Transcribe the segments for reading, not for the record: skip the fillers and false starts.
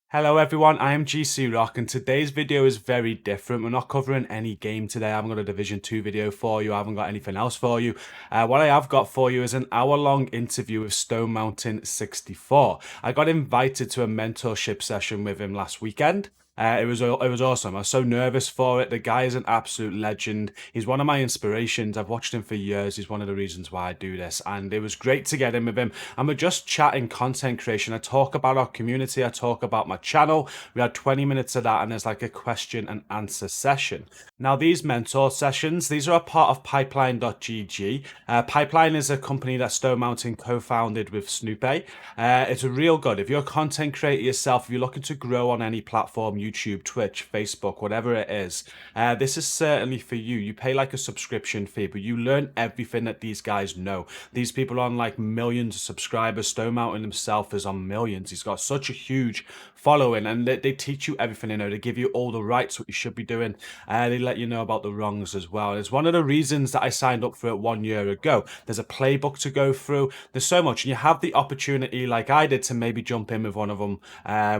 Hello everyone, I am GCROCK and today's video is very different. We're not covering any game today. I haven't got a Division 2 video for you. I haven't got anything else for you. What I have got for you is an hour-long interview with STONEMOUNTAIN64. I got invited to a mentorship session with him last weekend. It was awesome. I was so nervous for it. The guy is an absolute legend. He's one of my inspirations. I've watched him for years. He's one of the reasons why I do this. And it was great to get in with him. And we're just chatting content creation. I talk about our community. I talk about my channel. We had 20 minutes of that, and there's like a question and answer session. Now, these mentor sessions, these are a part of pipeline.gg. Pipeline is a company that Stone Mountain co-founded with Snoopy. It's a real good. If you're a content creator yourself, if you're looking to grow on any platform, YouTube, Twitch, Facebook, whatever it is, this is certainly for you. You pay like a subscription fee, but you learn everything that these guys know. These people are on like millions of subscribers. Stone Mountain himself is on millions. He's got such a huge following, and they teach you everything. They give you all the rights, what you should be doing. They let you know about the wrongs as well. And it's one of the reasons that I signed up for it 1 year ago. There's a playbook to go through. There's so much, and you have the opportunity, like I did, to maybe jump in with one of them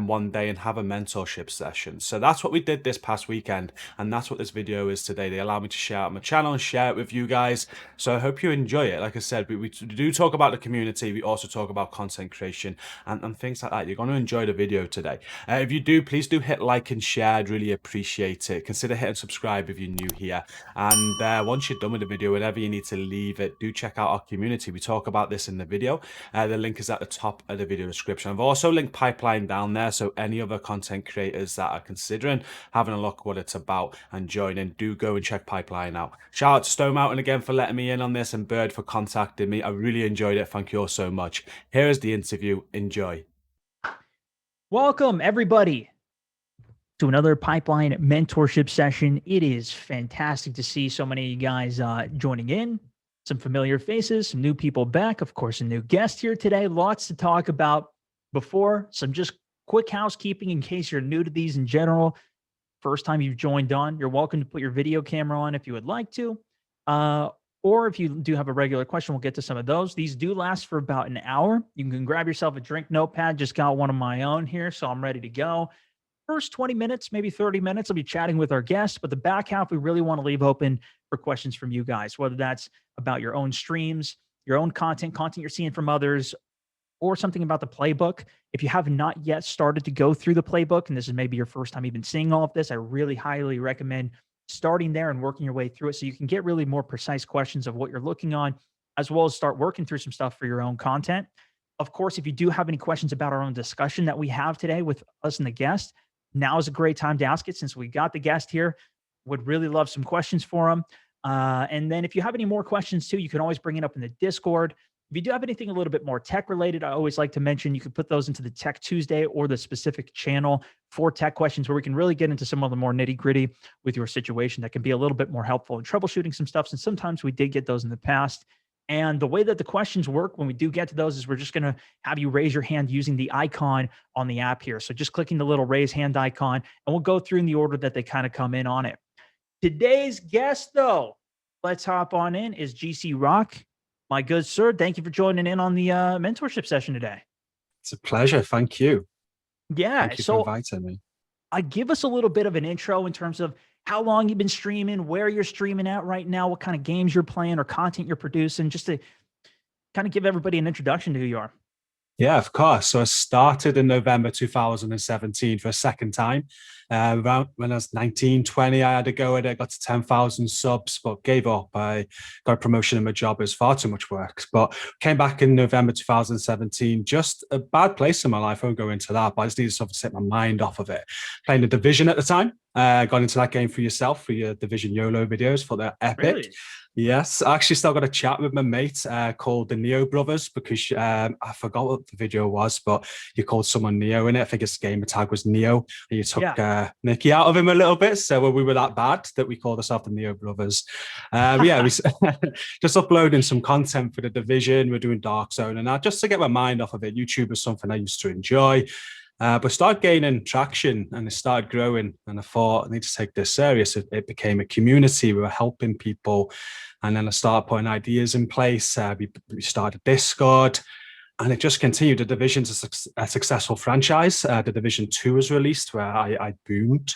one day and have a mentorship session. So that's what we did this past weekend, and that's what this video is today. They allow me to share out my channel and share it with you guys. So I hope you enjoy it. Like I said, we do talk about the community. We also talk about content creation and things like that. You're going to enjoy the video today. If you do, please do hit like and share. I'd really appreciate it. Consider hitting subscribe if you're new here. And once you're done with the video, whenever you need to leave it, do check out our community. We talk about this in the video. The link is at the top of the video description. I've also linked Pipeline down there, so any other content creators that are considering having a look what it's about and joining, do go and check Pipeline out. Shout out to Stone Mountain again for letting me in on this, and Bird for contacting me. I really enjoyed it. Thank you all so much. Here is the interview. Enjoy. Welcome, everybody, to another Pipeline mentorship session. It is fantastic to see so many of you guys joining in. Some familiar faces, some new people back, of course, a new guest here today. Lots to talk about. Before, some just quick housekeeping in case you're new to these in general. First time you've joined on, you're welcome to put your video camera on if you would like to. Or if you do have a regular question, we'll get to some of those. These do last for about an hour. You can grab yourself a drink notepad. Just got one of my own here, so I'm ready to go. First 20 minutes, maybe 30 minutes, I'll be chatting with our guests, but the back half, we really want to leave open for questions from you guys, whether that's about your own streams, your own content you're seeing from others, or something about the playbook. If you have not yet started to go through the playbook, and this is maybe your first time even seeing all of this, I really highly recommend starting there and working your way through it so you can get really more precise questions of what you're looking on, as well as start working through some stuff for your own content. Of course, if you do have any questions about our own discussion that we have today with us and the guest, now is a great time to ask it since we got the guest here. Would really love some questions for him. And then if you have any more questions too, you can always bring it up in the Discord. If you do have anything a little bit more tech related, I always like to mention you can put those into the Tech Tuesday or the specific channel for tech questions where we can really get into some of the more nitty gritty with your situation that can be a little bit more helpful in troubleshooting some stuff. And sometimes we did get those in the past. And the way that the questions work when we do get to those is we're just going to have you raise your hand using the icon on the app here. So just clicking the little raise hand icon, and we'll go through in the order that they kind of come in on it. Today's guest, though, let's hop on in, is GCROCK. My good sir, thank you for joining in on the mentorship session today. It's a pleasure. Thank you. Yeah. Thank you for inviting me. Give us a little bit of an intro in terms of how long you've been streaming, where you're streaming at right now, what kind of games you're playing or content you're producing, just to kind of give everybody an introduction to who you are. Yeah, of course. So I started in November 2017 for a second time. Around when I was 19, 20, I had a go at it, got to 10,000 subs, but gave up. I got a promotion in my job. It was far too much work, but came back in November 2017. Just a bad place in my life. I won't go into that, but I just needed something to take my mind off of it. Playing the Division at the time. Got into that game for yourself for your Division YOLO videos for the epic. Really? Yes, I actually still got a chat with my mate called the Neo Brothers because I forgot what the video was, but you called someone Neo in it. I think his gamer tag was Neo, and you took Nicky out of him a little bit. So we were that bad that we called ourselves the Neo Brothers. Yeah, we just uploading some content for the Division. We're doing Dark Zone and that just to get my mind off of it. YouTube was something I used to enjoy. But started gaining traction and it started growing. And I thought, I need to take this serious. It became a community. We were helping people. And then I started putting ideas in place. We started Discord. and it just continued. The Division's a successful franchise. The Division 2 was released, where I boomed.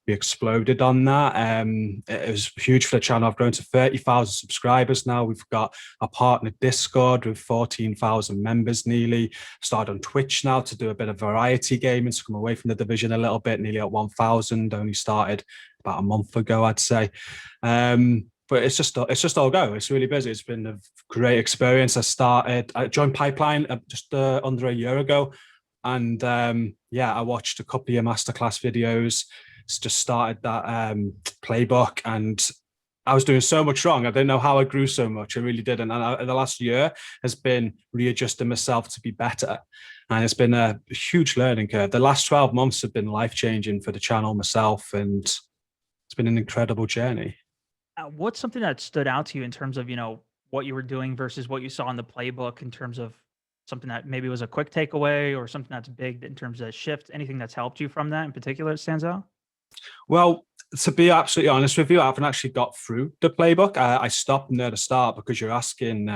We exploded on that. It was huge for the channel. I've grown to 30,000 subscribers now. We've got a partner Discord with 14,000 members nearly. Started on Twitch now to do a bit of variety gaming, to come away from the Division a little bit, nearly at 1,000. Only started about a month ago, I'd say. But it's just all go. It's really busy. It's been a great experience. I joined Pipeline just under a year ago. And yeah, I watched a couple of your masterclass videos. Just started that playbook, and I was doing so much wrong. I didn't know how I grew so much. I really didn't. And the last year has been readjusting myself to be better. And it's been a huge learning curve. The last 12 months have been life-changing for the channel, myself, and it's been an incredible journey. What's something that stood out to you in terms of, what you were doing versus what you saw in the playbook, in terms of something that maybe was a quick takeaway, or something that's big in terms of shift? Anything that's helped you from that in particular that stands out? Well, to be absolutely honest with you, I haven't actually got through the playbook. I stopped near the start because you're asking,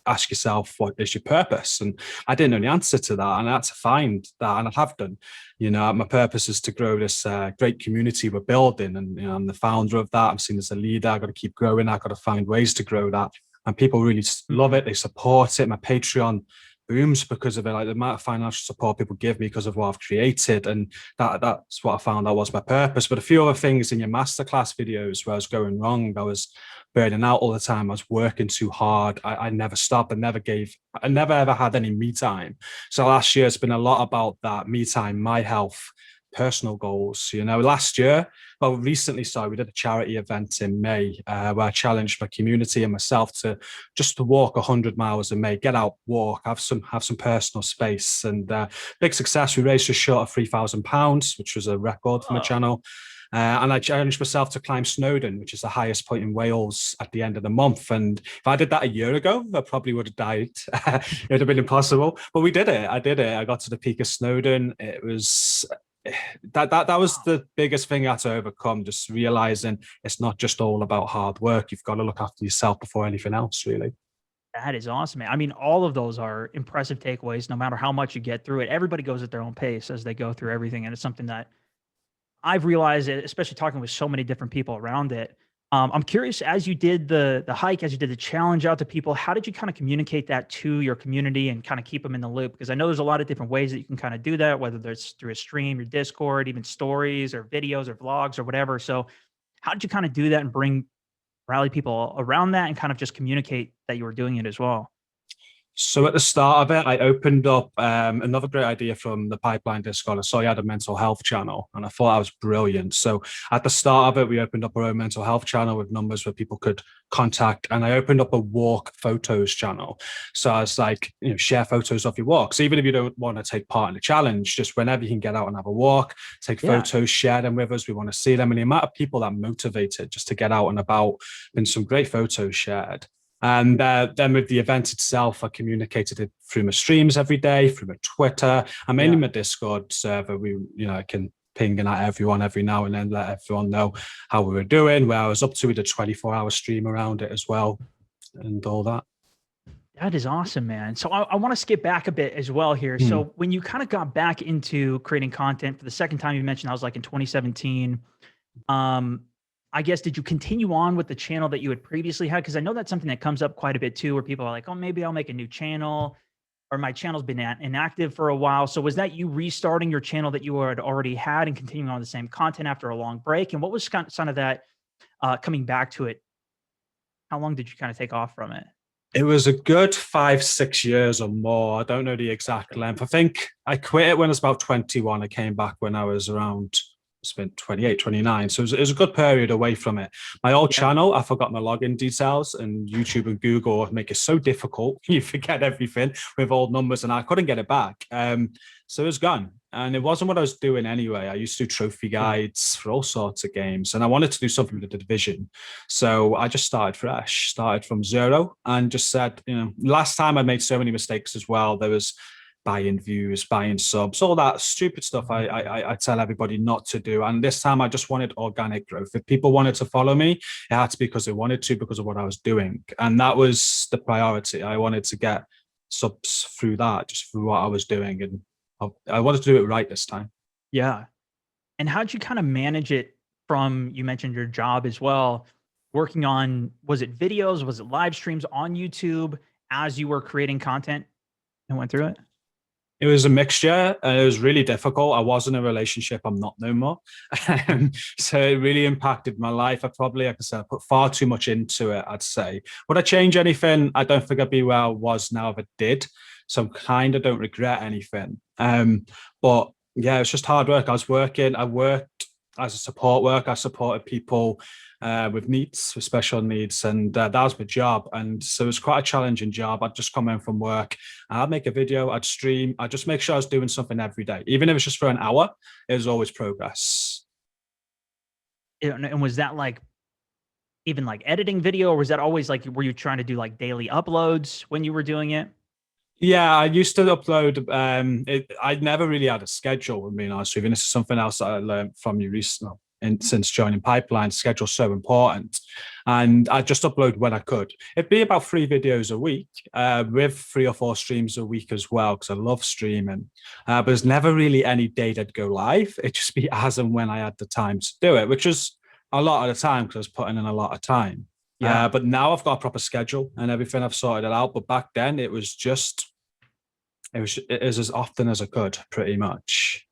ask yourself, what is your purpose? And I didn't know the answer to that, and I had to find that, and I have done. My purpose is to grow this great community we're building, and I'm the founder of that. I'm seen as a leader. I've got to keep growing. I've got to find ways to grow that, and people really love it. They support it. My Patreon booms because of it, like the amount of financial support people give me because of what I've created, and that's what I found that was my purpose. But a few other things in your masterclass videos where I was going wrong, I was burning out all the time, I was working too hard, I never stopped, I never ever had any me time. So last year it's been a lot about that me time, my health, personal goals. Recently, we did a charity event in May where I challenged my community and myself to walk 100 miles in May, get out, walk, have some personal space, and big success. We raised just short of £3,000, which was a record for my channel. And I challenged myself to climb Snowdon, which is the highest point in Wales, at the end of the month. And if I did that a year ago, I probably would have died. It would have been impossible. But we did it. I did it. I got to the peak of Snowdon. It was that was the biggest thing I had to overcome, just realizing it's not just all about hard work. You've got to look after yourself before anything else, really. That is awesome, man. I mean, all of those are impressive takeaways, no matter how much you get through it. Everybody goes at their own pace as they go through everything. And it's something that I've realized, especially talking with so many different people around it. I'm curious, as you did the hike, as you did the challenge out to people, how did you kind of communicate that to your community and kind of keep them in the loop? Because I know there's a lot of different ways that you can kind of do that, whether there's through a stream, your Discord, even stories or videos or vlogs or whatever. So how did you kind of do that and rally people around that and kind of just communicate that you were doing it as well? So at the start of it, I opened up another great idea from the Pipeline Discord. I saw you had a mental health channel, and I thought that was brilliant. So at the start of it, we opened up our own mental health channel with numbers where people could contact, and I opened up a walk photos channel. So I was like, share photos of your walks. Even if you don't want to take part in the challenge, just whenever you can get out and have a walk, take photos, share them with us. We want to see them. And the amount of people that motivated just to get out and about, been some great photos shared. And then with the event itself, I communicated it through my streams every day, through my Twitter, and mainly my Discord server. I can ping in at everyone every now and then, let everyone know how we were doing, where I was up to. We did a 24-hour stream around it as well, and all that. That is awesome, man. So I want to skip back a bit as well here. So when you kind of got back into creating content for the second time, you mentioned that was like in 2017. I guess, did you continue on with the channel that you had previously had? Because I know that's something that comes up quite a bit too, where people are like, oh, maybe I'll make a new channel, or my channel's been inactive for a while. So was that you restarting your channel that you had already had and continuing on the same content after a long break? And what was kind of that coming back to it? How long did you kind of take off from it? It was a good 5-6 years or more. I don't know the exact length. I think I quit it when I was about 21. I came back when I was around spent 28, 29. So it was a good period away from it. My old channel, I forgot my login details, and YouTube and Google make it so difficult. You forget everything with old numbers, and I couldn't get it back. So it was gone. And it wasn't what I was doing anyway. I used to do trophy guides for all sorts of games, and I wanted to do something with the division. So I just started fresh, started from zero, and just said, last time I made so many mistakes as well. There was buying views, buying subs, all that stupid stuff I tell everybody not to do. And this time I just wanted organic growth. If people wanted to follow me, it had to be because they wanted to, because of what I was doing. And that was the priority. I wanted to get subs through that, just through what I was doing. And I wanted to do it right this time. Yeah. And how'd you kind of manage it from, you mentioned your job as well, working on, was it videos? Was it live streams on YouTube as you were creating content and went through it? It was a mixture, and it was really difficult. I was in a relationship. I'm not no more. So it really impacted my life. I probably, like I said, I put far too much into it, I'd say. Would I change anything? I don't think I'd be where I was now if I did. So I kind of don't regret anything. But yeah, it's just hard work. I worked as a support worker. I supported people with needs, with special needs, and that was my job. And so it was quite a challenging job. I'd just come in from work, I'd make a video, I'd stream, I'd just make sure I was doing something every day, even if it's just for an hour. It was always progress. And was that like even like editing video, or was that always like, were you trying to do like daily uploads when you were doing it? Yeah, I used to upload. I never really had a schedule, I mean, honestly, and this is something else that I learned from you recently. And since joining Pipeline, schedule's so important. And I just upload when I could. It'd be about 3 videos a week, with 3 or 4 streams a week as well, because I love streaming. But there's never really any day that'd go live. It'd just be as and when I had the time to do it, which was a lot of the time because I was putting in a lot of time. Yeah. But now I've got a proper schedule and everything. I've sorted it out. But back then it was as often as I could, pretty much.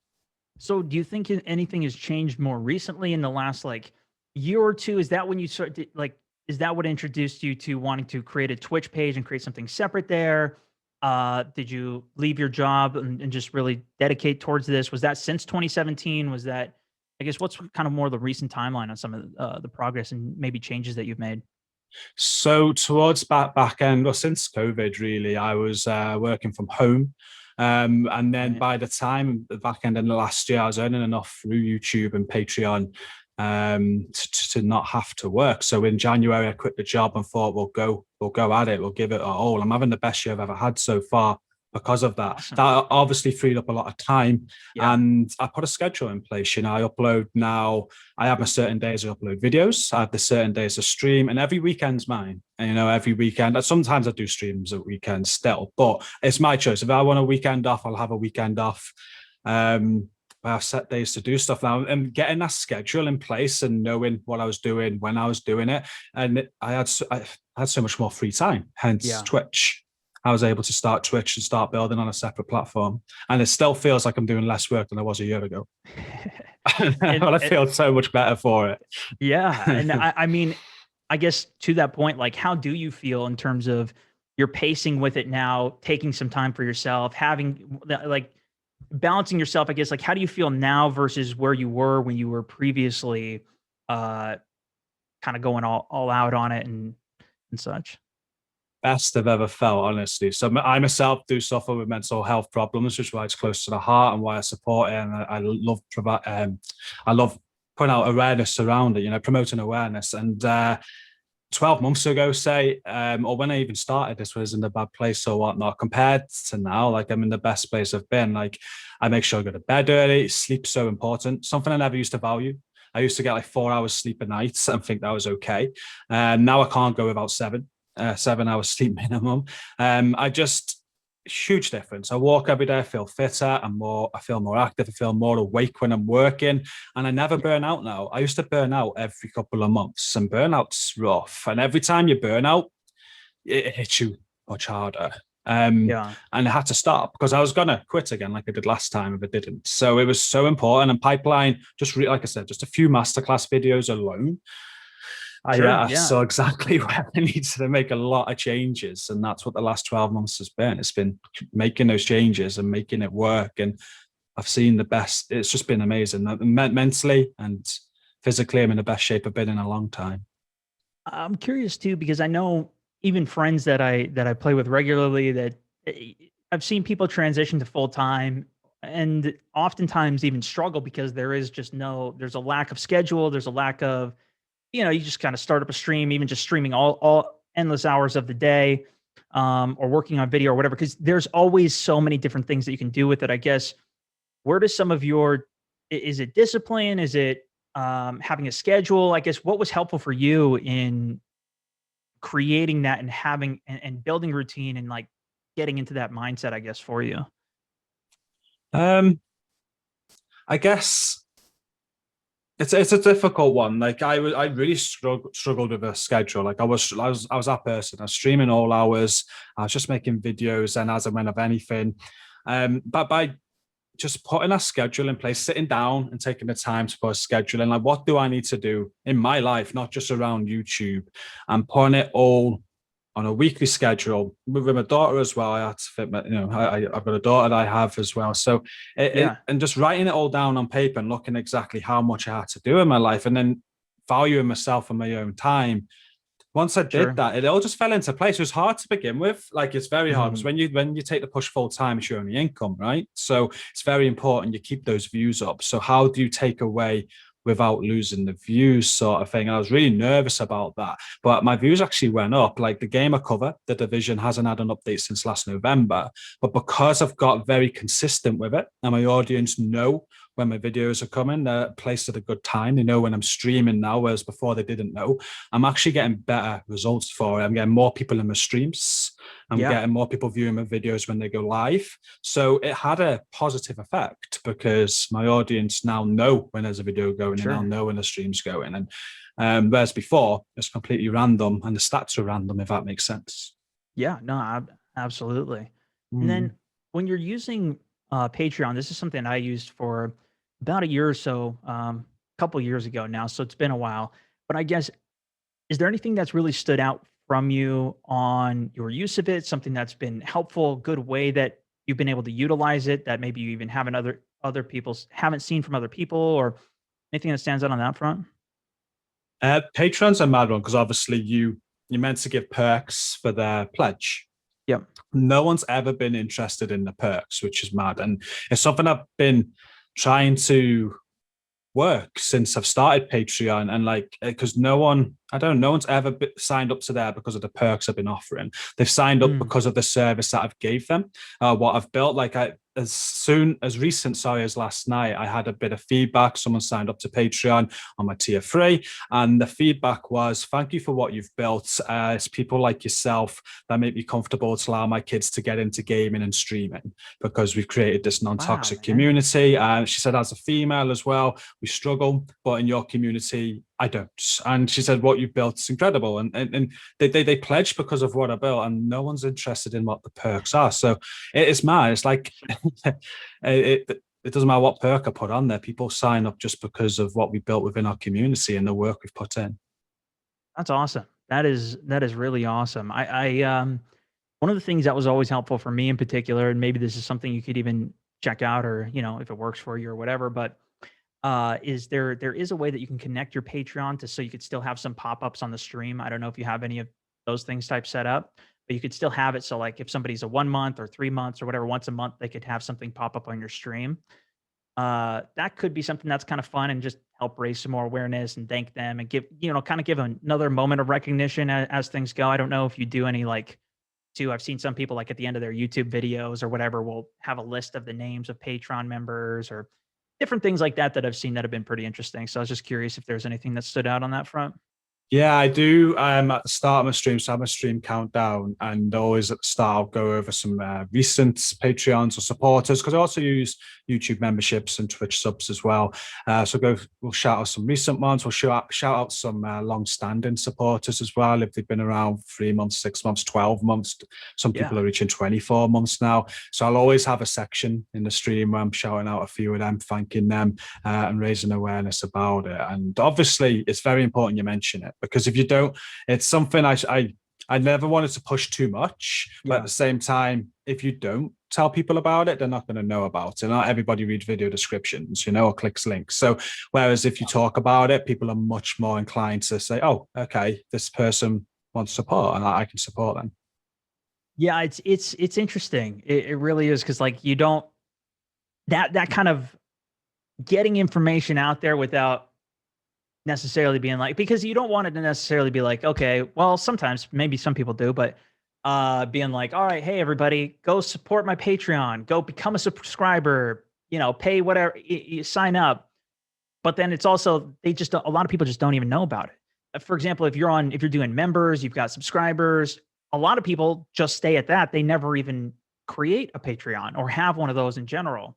So do you think anything has changed more recently in the last like year or two? Is that when you started like, is that what introduced you to wanting to create a Twitch page and create something separate there? Did you leave your job and just really dedicate towards this? Was that since 2017? Was that, I guess, what's kind of more the recent timeline on some of the progress and maybe changes that you've made? So towards back end, or since COVID, really, I was working from home. And then Right. by the time the back end of the last year, I was earning enough through YouTube and Patreon to not have to work. So in January, I quit the job and thought, we'll go at it. We'll give it a all. I'm having the best year I've ever had so far because of that. Awesome. That obviously freed up a lot of time. Yeah. And I put a schedule in place. You know, I upload now. I have my certain days I upload videos. I have the certain days to stream, and every weekend's mine. And, you know, every weekend. Sometimes I do streams at weekends still, but it's my choice. If I want a weekend off, I'll have a weekend off. I have set days to do stuff now, and getting that schedule in place and knowing what I was doing when I was doing it, and I had so much more free time. Hence Yeah. Twitch. I was able to start Twitch and start building on a separate platform, and it still feels like I'm doing less work than I was a year ago. and, But I and feel so much better for yeah, and it. I mean, I guess to that point, like, how do you feel in terms of your pacing with it now, taking some time for yourself, having like balancing yourself, I guess, like, how do you feel now versus where you were when you were previously, uh, kind of going all out on it and such? Best I've ever felt, honestly. So I myself do suffer with mental health problems, which is why it's close to the heart and why I support it. And I love putting out awareness around it, you know, promoting awareness. And 12 months ago, say, or when I even started, this was in a bad place or whatnot. Compared to now, like I'm in the best place I've been. Like I make sure I go to bed early. Sleep's so important. Something I never used to value. I used to get like 4 hours sleep a night and think that was okay. Now I can't go without 7 hours sleep minimum. I just huge difference. I walk every day. I feel fitter and more. I feel more active. I feel more awake when I'm working, and I never burn out now. I used to burn out every couple of months, and burnout's rough. And every time you burn out, it hits you much harder. Yeah. And I had to stop because I was gonna quit again, like I did last time if I didn't. So it was so important. And Pipeline, like I said, just a few masterclass videos alone, Sure. I Yeah. saw exactly where I needed to make a lot of changes. And that's what the last 12 months has been. It's been making those changes and making it work. And I've seen the best. It's just been amazing. Mentally and physically, I'm in the best shape I've been in a long time. I'm curious too because I know even friends that I play with regularly that I've seen people transition to full time and oftentimes even struggle because there's a lack of schedule, there's a lack of, you just kind of start up a stream, even just streaming all endless hours of the day, or working on video or whatever, because there's always so many different things that you can do with it. I guess where does some of your is it discipline? Is it having a schedule? I guess what was helpful for you in creating that and having and building routine and like getting into that mindset, I guess, for you? Um, I guess it's a difficult one. Like I really struggled with a schedule. Like I was that person. I was streaming all hours. I was just making videos and as and when of anything. But by just putting a schedule in place, sitting down and taking the time to put a schedule in, like what do I need to do in my life, not just around YouTube, and putting it all on a weekly schedule with my daughter as well. I had to fit my, I've got a daughter that I have as well. So Yeah, and just writing it all down on paper and looking exactly how much I had to do in my life, and then valuing myself and my own time. Once I did sure. that, it all just fell into place. It was hard to begin with. Like it's very hard because Mhm. when you take the push full time, it's your only income, right? So it's very important you keep those views up. So how do you take away without losing the views, sort of thing? And I was really nervous about that, but my views actually went up. Like the game I cover, the division hasn't had an update since last November, but because I've got very consistent with it, and my audience know when my videos are coming, they're placed at a good time. They know when I'm streaming now, whereas before they didn't know. I'm actually getting better results for it. I'm getting more people in my streams. I'm Yeah, getting more people viewing my videos when they go live. So it had a positive effect because my audience now know when there's a video going and now sure. know when the stream's going. And whereas before, it's completely random and the stats are random, if that makes sense. Yeah, no, absolutely. And then Mm. when you're using Patreon, this is something I used for about a year or so, a couple years ago now. So it's been a while. But I guess, is there anything that's really stood out from you on your use of it? Something that's been helpful, good way that you've been able to utilize it that maybe you even haven't other people's haven't seen from other people, or anything that stands out on that front? Patreon's a mad one because obviously you're meant to give perks for their pledge. Yep. No one's ever been interested in the perks, which is mad. And it's something I've been trying to work since I've started Patreon. And like, because no one's ever signed up to there because of the perks I've been offering. They've signed up Mm, because of the service that I've gave them, what I've built. Like as recent, sorry, as last night, I had a bit of feedback. Someone signed up to Patreon on my tier 3, and the feedback was, thank you for what you've built. It's people like yourself that make me comfortable to allow my kids to get into gaming and streaming because we've created this wow, non-toxic man. community. And she said, as a female as well, we struggle, but in your community, I don't. And she said, what you've built is incredible. And they pledged because of what I built, and no one's interested in what the perks are. So it is mad. It's like it doesn't matter what perk I put on there. People sign up just because of what we built within our community and the work we've put in. That's awesome. That is really awesome. One of the things that was always helpful for me in particular, and maybe this is something you could even check out, or if it works for you or whatever, but is there is a way that you can connect your Patreon to, so you could still have some pop-ups on the stream. I don't know if you have any of those things type set up, but you could still have it so like if somebody's a 1 month or 3 months or whatever, once a month they could have something pop up on your stream. That could be something that's kind of fun and just help raise some more awareness and thank them and give, kind of give another moment of recognition as things go. I don't know if you do any like too. I've seen some people like at the end of their YouTube videos or whatever will have a list of the names of Patreon members or different things like that that I've seen that have been pretty interesting. So I was just curious if there's anything that stood out on that front. Yeah, I do. At the start of my stream, so I have my stream countdown, and always at the start, I'll go over some recent Patreons or supporters because I also use YouTube memberships and Twitch subs as well. We'll shout out some recent ones. We'll shout out some long-standing supporters as well if they've been around 3 months, 6 months, 12 months. Some Yeah, people are reaching 24 months now. So I'll always have a section in the stream where I'm shouting out a few of them, thanking them, and raising awareness about it. And obviously, it's very important you mention it because if you don't, it's something I never wanted to push too much, but at yeah. the same time, if you don't tell people about it, they're not going to know about it. Not everybody reads video descriptions, or clicks links. So whereas if you talk about it, people are much more inclined to say, "Oh, okay, this person wants support, and I can support them." Yeah, it's interesting. It really is because like you don't that kind of getting information out there without necessarily being like, because you don't want it to necessarily be like, okay, well, sometimes maybe some people do, but being like, all right, hey everybody, go support my Patreon, go become a subscriber, pay whatever, sign up. But then it's also they just a lot of people just don't even know about it. For example, if you're doing members, you've got subscribers, a lot of people just stay at that. They never even create a Patreon or have one of those in general.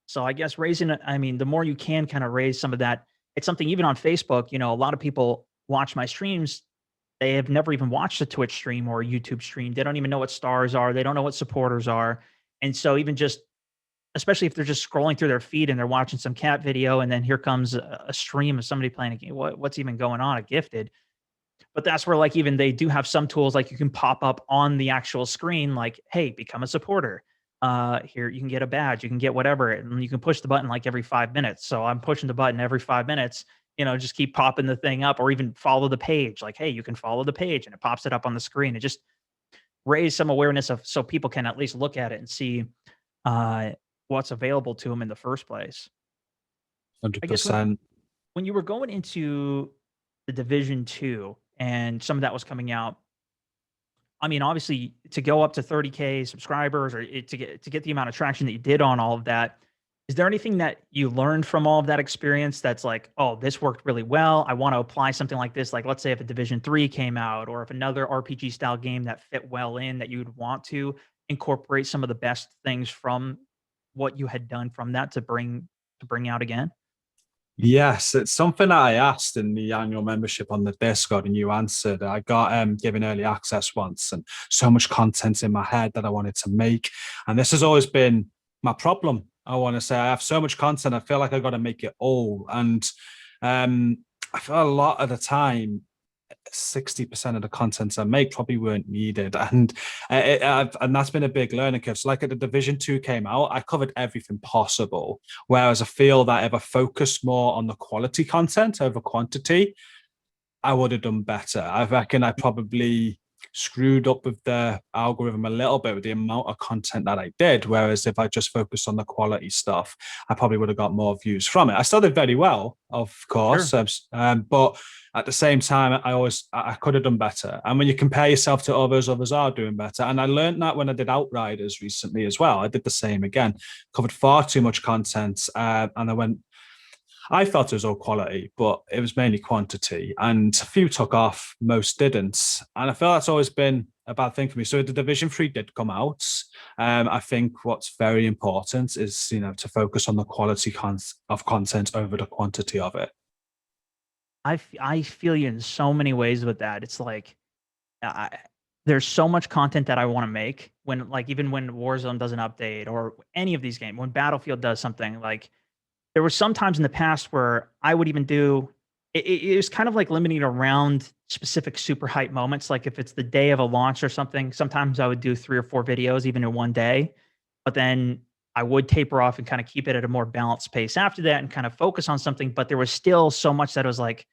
So I guess I mean, the more you can kind of raise some of that, it's something even on Facebook, a lot of people watch my streams. They have never even watched a Twitch stream or a YouTube stream. They don't even know what stars are. They don't know what supporters are. And so even just, especially if they're just scrolling through their feed and they're watching some cat video, and then here comes a stream of somebody playing a game. What's even going on? A gifted. But that's where like even they do have some tools like you can pop up on the actual screen like, hey, become a supporter. Here you can get a badge, you can get whatever, and you can push the button like every 5 minutes. So I'm pushing the button every 5 minutes, just keep popping the thing up, or even follow the page. Like, hey, you can follow the page, and it pops it up on the screen. It just raise some awareness of so people can at least look at it and see uh, what's available to them in the first place. I guess 100%. when you were going into the Division 2 and some of that was coming out, I mean, obviously to go up to 30K subscribers, or to get the amount of traction that you did on all of that, is there anything that you learned from all of that experience that's like, oh, this worked really well, I want to apply something like this? Like, let's say if a Division 3 came out, or if another RPG style game that fit well in, that you'd want to incorporate some of the best things from what you had done from that to bring out again? Yes, it's something that I asked in the annual membership on the Discord, and you answered. I got given early access once, and so much content in my head that I wanted to make. And this has always been my problem. I want to say I have so much content, I feel like I got to make it all. And I feel a lot of the time 60% of the content I make probably weren't needed. And that's been a big learning curve. So like at the Division 2 came out, I covered everything possible. Whereas I feel that if I focused more on the quality content over quantity, I would have done better. I reckon I probably screwed up with the algorithm a little bit with the amount of content that I did. Whereas if I just focused on the quality stuff, I probably would have got more views from it. I still did very well, of course, Sure. but at the same time, I could have done better. And when you compare yourself to others, others are doing better. And I learned that when I did Outriders recently as well. I did the same again, covered far too much content, and I felt it was all quality, but it was mainly quantity. And a few took off, most didn't. And I feel that's always been a bad thing for me. So the Division 3 did come out. I think what's very important is, to focus on the quality of content over the quantity of it. I feel you in so many ways with that. It's like I, there's so much content that I want to make when, like, even when Warzone does an update or any of these games, when Battlefield does something. Like, there were some times in the past where I would even do it was kind of like limiting around specific super hype moments. Like if it's the day of a launch or something, sometimes I would do 3 or 4 videos even in one day. But then I would taper off and kind of keep it at a more balanced pace after that and kind of focus on something. But there was still so much that was like,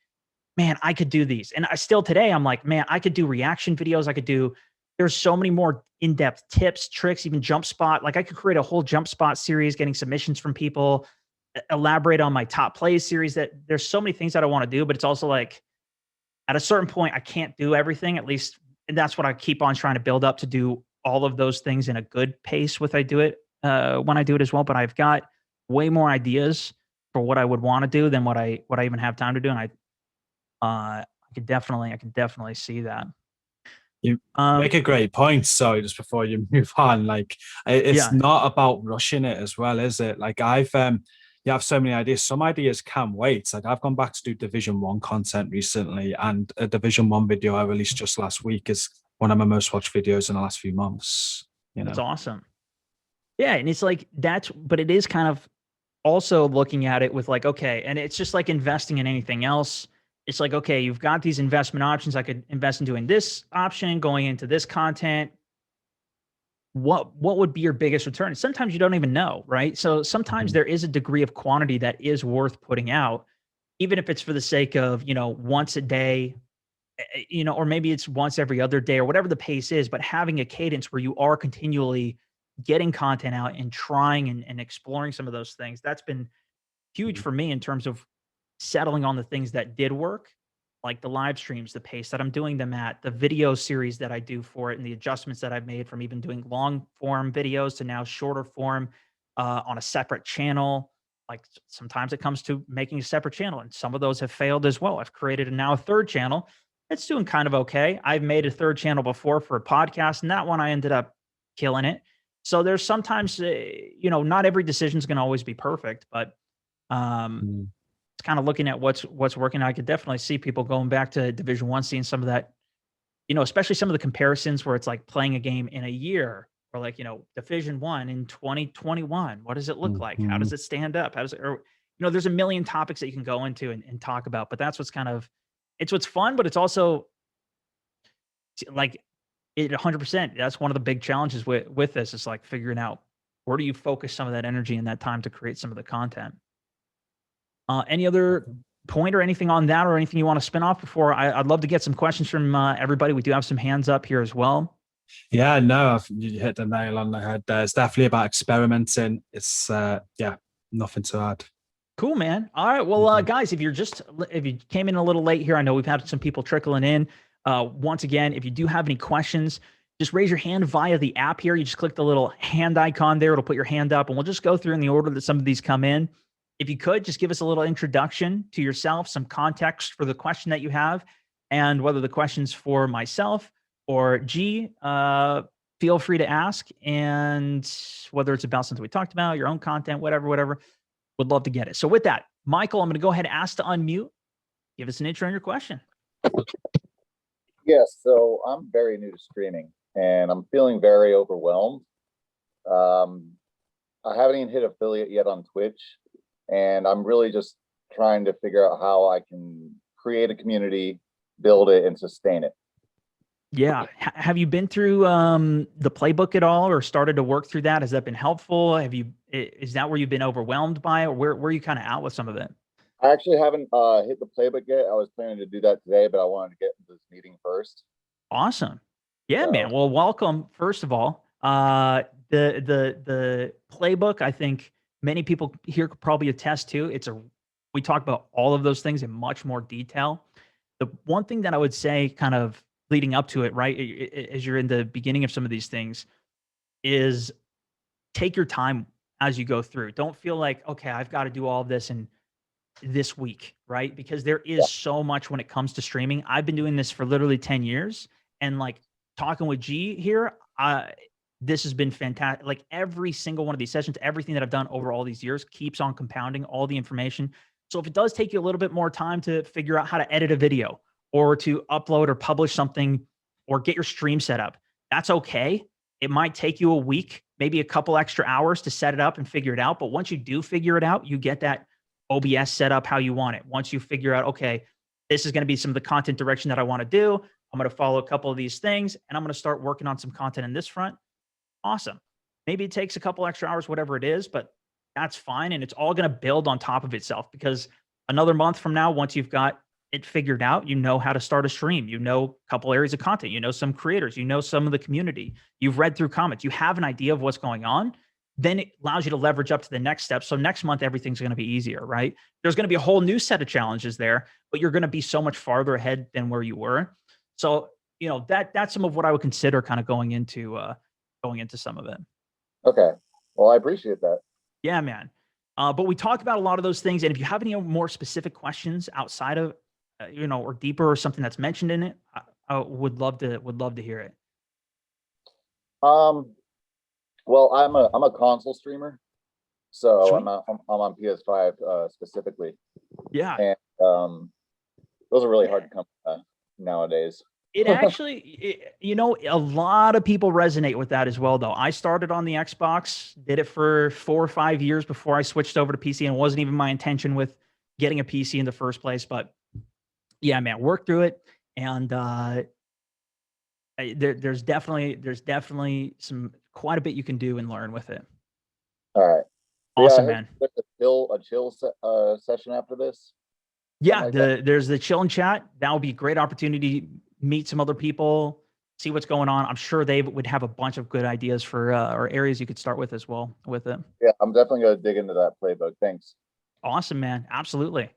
man, I could do these. And I still today, I'm like, man, I could do reaction videos. There's so many more in-depth tips, tricks, even jump spot. Like I could create a whole jump spot series, getting submissions from people, elaborate on my top plays series. That there's so many things that I want to do, but it's also like at a certain point, I can't do everything, at least. And that's what I keep on trying to build up, to do all of those things in a good pace when I do it as well. But I've got way more ideas for what I would want to do than what I even have time to do. And I could definitely see that. You Um, make a great point. Sorry, just before you move on, like it's yeah, not about rushing it as well, is it? Like you have so many ideas. Some ideas can wait. Like I've gone back to do Division 1 content recently, and a Division 1 video I released just last week is one of my most watched videos in the last few months. You that's know, awesome. Yeah, and it's like but it is kind of also looking at it with like, okay, and it's just like investing in anything else. It's like, okay, you've got these investment options. I could invest in doing this option, going into this content. What would be your biggest return? Sometimes you don't even know, right? So sometimes Mhm. there is a degree of quantity that is worth putting out, even if it's for the sake of, once a day, or maybe it's once every other day or whatever the pace is, but having a cadence where you are continually getting content out and trying and exploring some of those things. That's been huge for me in terms of settling on the things that did work, like the live streams, the pace that I'm doing them at, the video series that I do for it, and the adjustments that I've made from even doing long form videos to now shorter form on a separate channel. Like sometimes it comes to making a separate channel, and some of those have failed as well. I've created now a third channel It's doing kind of okay. I've made a third channel before for a podcast, and that one I ended up killing it. So there's sometimes, not every decision is going to always be perfect, but um, Mm, it's kind of looking at what's working. I could definitely see people going back to Division One, seeing some of that, especially some of the comparisons where it's like playing a game in a year or like, Division One in 2021. What does it look like? How does mhm. it stand up? How does it, or, there's a million topics that you can go into and talk about, but that's what's kind of, it's what's fun, but it's also like it 100%. That's one of the big challenges with this is like figuring out where do you focus some of that energy and that time to create some of the content. Any other point or anything on that or anything you want to spin off before I'd love to get some questions from everybody. We do have some hands up here as well. Yeah, no, you hit the nail on the head there. It's definitely about experimenting. It's yeah, nothing to add. Cool, man. All right. Well, Mhm. guys, if you came in a little late here, I know we've had some people trickling in. Once again, if you do have any questions, just raise your hand via the app here. You just click the little hand icon there. It'll put your hand up, and we'll just go through in the order that some of these come in. If you could, just give us a little introduction to yourself, some context for the question that you have, and whether the question's for myself or G, feel free to ask. And whether it's about something we talked about, your own content, whatever. Would love to get it. So with that, Michael, I'm going to go ahead and ask to unmute. Give us an intro on your question. Yes, so I'm very new to streaming and I'm feeling very overwhelmed. Um, I haven't even hit affiliate yet on Twitch, and I'm really just trying to figure out how I can create a community, build it, and sustain it. Yeah. Have you been through the playbook at all or started to work through that? Has that been helpful? Is that where you've been overwhelmed by it, or where are you kind of out with some of it? I actually haven't hit the playbook yet. I was planning to do that today, but I wanted to get into this meeting first. Awesome. Yeah, So man. Well, welcome. First of all, the playbook, I think many people here could probably attest to. We talk about all of those things in much more detail. The one thing that I would say, kind of leading up to it, right, as you're in the beginning of some of these things, is take your time as you go through. Don't feel like, okay, I've got to do all of this in this week, right? Because there yeah, is so much when it comes to streaming. I've been doing this for literally 10 years, and like talking with G here, this has been fantastic. Like every single one of these sessions, everything that I've done over all these years keeps on compounding all the information. So if it does take you a little bit more time to figure out how to edit a video or to upload or publish something or get your stream set up, that's okay. It might take you a week, maybe a couple extra hours to set it up and figure it out. But once you do figure it out, you get that OBS set up how you want it. Once you figure out, okay, this is going to be some of the content direction that I want to do. I'm going to follow a couple of these things and I'm going to start working on some content in this front. Awesome. Maybe it takes a couple extra hours, whatever it is, but that's fine. And it's all going to build on top of itself, because another month from now, once you've got it figured out, you know how to start a stream, a couple areas of content, some creators, some of the community, you've read through comments, you have an idea of what's going on. Then it allows you to leverage up to the next step. So next month, everything's going to be easier, right? There's going to be a whole new set of challenges there, but you're going to be so much farther ahead than where you were. So, that's some of what I would consider kind of going into some of it. okay. Well, I appreciate that. Yeah, man. But we talked about a lot of those things. And if you have any more specific questions outside of, or deeper or something that's mentioned in it, I would love to hear it. Well, I'm a console streamer, so Sweet. I'm on PS5 specifically, Yeah. and those are really hard to come by nowadays. It actually, a lot of people resonate with that as well, though. I started on the Xbox, did it for 4 or 5 years before I switched over to PC, and it wasn't even my intention with getting a PC in the first place. But yeah, man, work through it, and there's definitely quite a bit you can do and learn with it. All right. Awesome, Yeah, man. there's a chill session after this. Yeah, Like that. there's the chill and chat. That would be a great opportunity to meet some other people, see what's going on. I'm sure they would have a bunch of good ideas for or areas you could start with as well with it. Yeah, I'm definitely gonna dig into that playbook. Thanks. Awesome, man. Absolutely.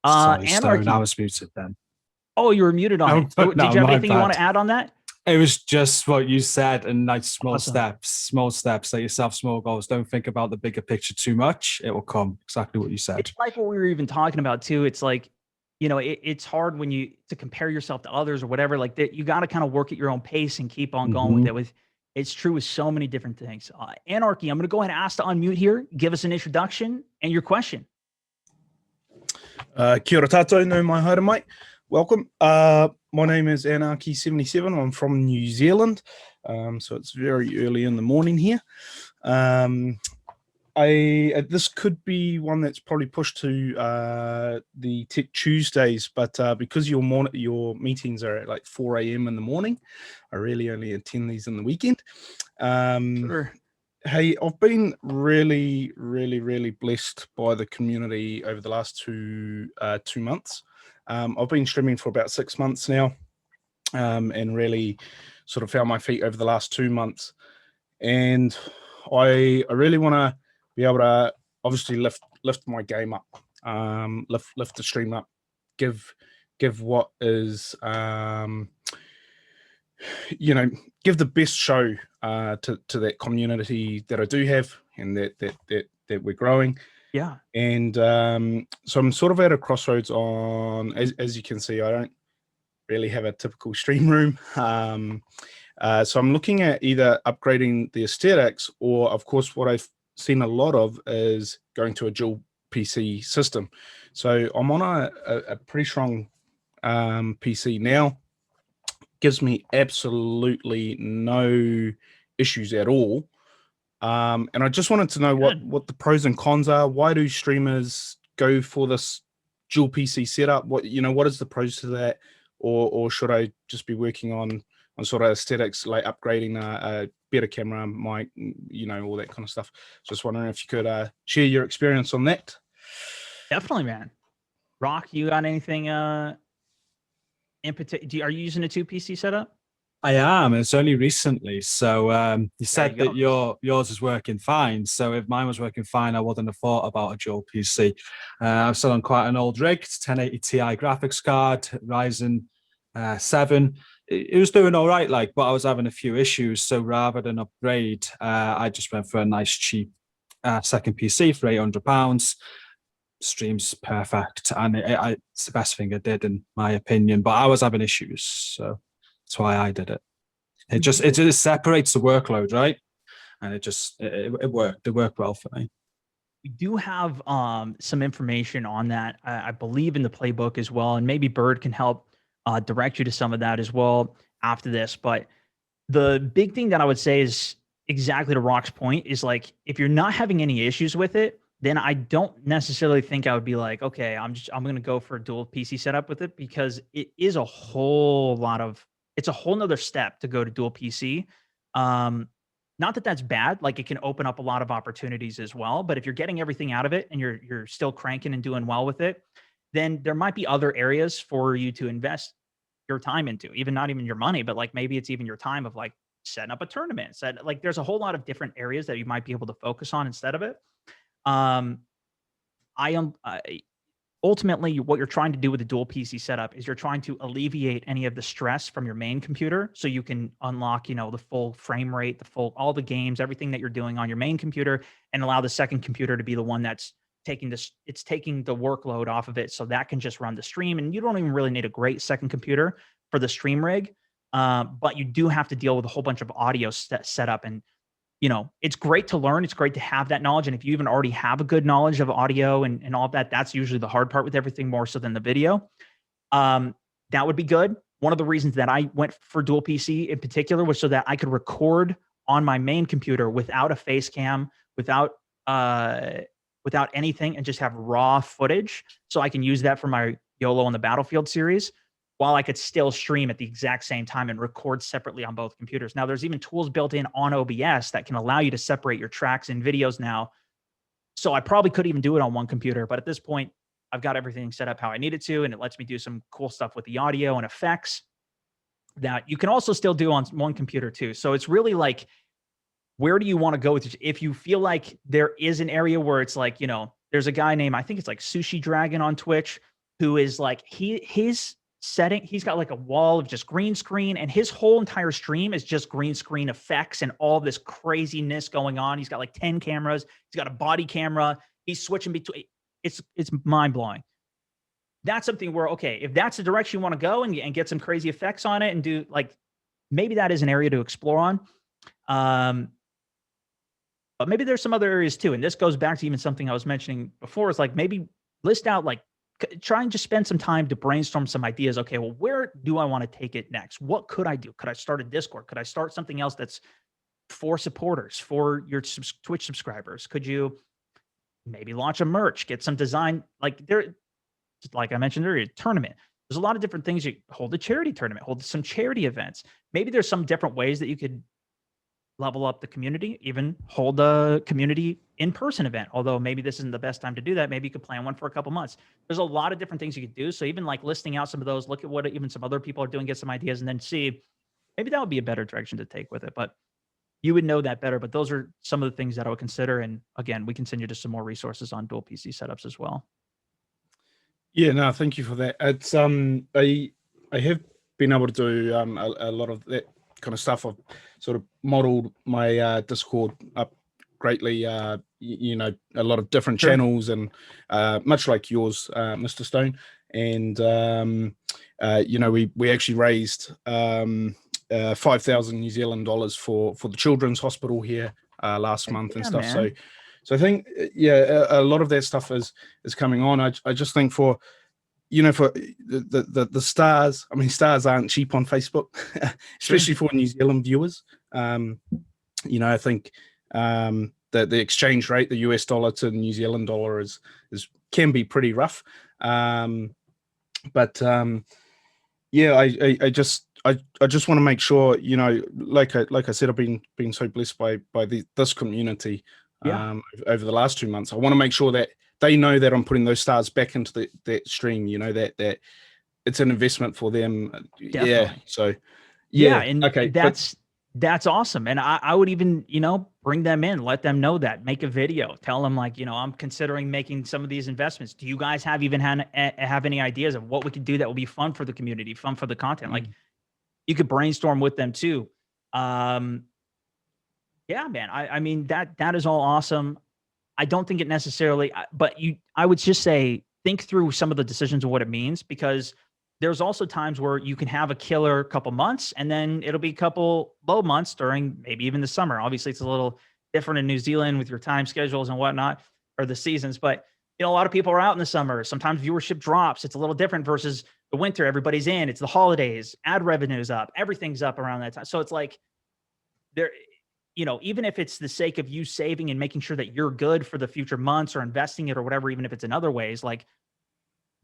Sorry, Stone, I Anarchy. was muted then. Oh, you were muted on Oh, it. Did no, you have my anything you want bad. to add on that? It was just what you said, and like Awesome. small steps. Set yourself small goals. Don't think about the bigger picture too much. It will come. Exactly what you said. It's like what we were even talking about too. It's like, you know, it's hard when to compare yourself to others or whatever, like that. You got to kind of work at your own pace and keep on going with Hmm. it. It's true with so many different things. Anarchy, I'm going to go ahead and ask to unmute here. Give us an introduction and your question. Kia ora tātou, no mai haere mai. Welcome. My name is Anarchy74. I'm from New Zealand, so it's very early in the morning here. This could be one that's probably pushed to the Tech Tuesdays, but because your meetings are at like 4 a.m. in the morning, I really only attend these in the weekend. Sure. Hey, I've been really blessed by the community over the last 2 months. I've been streaming for about 6 months now, and really sort of found my feet over the last 2 months. And I really want to be able to obviously lift my game up, lift the stream up, give what is give the best show to that community that I do have, and that we're growing. Yeah. And so I'm sort of at a crossroads on, as you can see, I don't really have a typical stream room. So I'm looking at either upgrading the aesthetics, or of course what I've seen a lot of is going to a dual PC system. So I'm on a pretty strong PC now. Gives me absolutely no issues at all. And I just wanted to know what the pros and cons are. Why do streamers go for this dual PC setup? What is the pros to that? Or should I just be working on sort of aesthetics, like upgrading a better camera, mic, all that kind of stuff? Just wondering if you could share your experience on that. Definitely, man. Rock, you got anything in particular? Are you using a 2 PC setup? I am. It's only recently. So you said you that yours is working fine. So if mine was working fine, I wouldn't have thought about a dual PC. I'm still on quite an old rig. It's 1080 Ti graphics card, Ryzen 7. It was doing all right, but I was having a few issues. So rather than upgrade, I just went for a nice cheap second PC for £800. Streams perfect, and it's the best thing I did, in my opinion. But I was having issues, so that's why I did it. It just separates the workload, right? And it worked. It worked well for me. We do have some information on that, I believe, in the playbook as well, and maybe Bird can help direct you to some of that as well after this. But the big thing that I would say is exactly to Rock's point is, like, if you're not having any issues with it, then I don't necessarily think I would be like, okay, I'm going to go for a dual PC setup with it, because it is it's a whole nother step to go to dual PC. Not that that's bad. Like, it can open up a lot of opportunities as well. But if you're getting everything out of it and you're still cranking and doing well with it, then there might be other areas for you to invest your time into, not even your money, but like maybe it's even your time of like setting up a tournament. There's a whole lot of different areas that you might be able to focus on instead of it. Ultimately, what you're trying to do with the dual PC setup is you're trying to alleviate any of the stress from your main computer, so you can unlock, the full frame rate, all the games, everything that you're doing on your main computer, and allow the second computer to be the one that's taking the workload off of it, so that can just run the stream. And you don't even really need a great second computer for the stream rig, but you do have to deal with a whole bunch of audio setup. And it's great to learn. It's great to have that knowledge. And if you even already have a good knowledge of audio and all of that, that's usually the hard part with everything, more so than the video. That would be good. One of the reasons that I went for dual PC in particular was so that I could record on my main computer without a face cam, without anything, and just have raw footage. So I can use that for my YOLO on the Battlefield series, while I could still stream at the exact same time and record separately on both computers. Now, there's even tools built in on OBS that can allow you to separate your tracks and videos now. So I probably could even do it on one computer, but at this point, I've got everything set up how I need it to, and it lets me do some cool stuff with the audio and effects that you can also still do on one computer too. So it's really like, where do you want to go with it? If you feel like there is an area where it's like, there's a guy named, I think it's like Sushi Dragon on Twitch, who is like, he's got like a wall of just green screen, and his whole entire stream is just green screen effects and all this craziness going on. He's got like 10 cameras. He's got a body camera. He's switching between. It's mind blowing. that's something where, okay, if that's the direction you want to go and get some crazy effects on it and do like, maybe that is an area to explore on. But maybe there's some other areas too. And this goes back to even something I was mentioning before, is like maybe list out, like try and just spend some time to brainstorm some ideas. Okay, well, where do I want to take it next? What could I do? Could I start a Discord? Could I start something else that's for supporters, for your Twitch subscribers? Could you maybe launch a merch, get some design, like I mentioned earlier, tournament. There's a lot of different things. You hold a charity tournament, hold some charity events. Maybe there's some different ways that you could level up the community, even hold a community in-person event. Although maybe this isn't the best time to do that. Maybe you could plan one for a couple months. There's a lot of different things you could do. So even like listing out some of those, look at what even some other people are doing, get some ideas, and then see, maybe that would be a better direction to take with it. But you would know that better. But those are some of the things that I would consider. And again, we can send you to some more resources on dual PC setups as well. Yeah, no, thank you for that. It's I have been able to do a lot of that kind of stuff. I've sort of modeled my Discord up greatly. You know, a lot of different channels, and much like yours, Mr. Stone. And you know, we actually raised 5,000 New Zealand dollars for the children's hospital here last month and stuff. Man. So I think, yeah, a lot of that stuff is coming on. I just think for, you know, for the stars, I mean, stars aren't cheap on Facebook, especially for New Zealand viewers. You know, I think that the exchange rate, the US dollar to the New Zealand dollar can be pretty rough. But yeah, I just want to make sure, you know, like I said, I've been so blessed by this community. Over the last 2 months. I want to make sure that they know that I'm putting those stars back into that stream, you know, that it's an investment for them. Definitely. Yeah. So and okay, that's awesome. And I would even, you know, bring them in, let them know that, make a video, tell them like, you know, I'm considering making some of these investments. Do you guys have any ideas of what we could do that will be fun for the community, fun for the content? Like you could brainstorm with them too. Yeah, man. I mean, that is all awesome. I don't think it necessarily, but I would just say, think through some of the decisions of what it means, because there's also times where you can have a killer couple months and then it'll be a couple low months during maybe even the summer. Obviously it's a little different in New Zealand with your time schedules and whatnot, or the seasons, but you know, a lot of people are out in the summer. Sometimes viewership drops. It's a little different versus the winter. Everybody's in, it's the holidays, ad revenue's up, everything's up around that time. So it's like you know, even if it's the sake of you saving and making sure that you're good for the future months or investing it or whatever, even if it's in other ways, like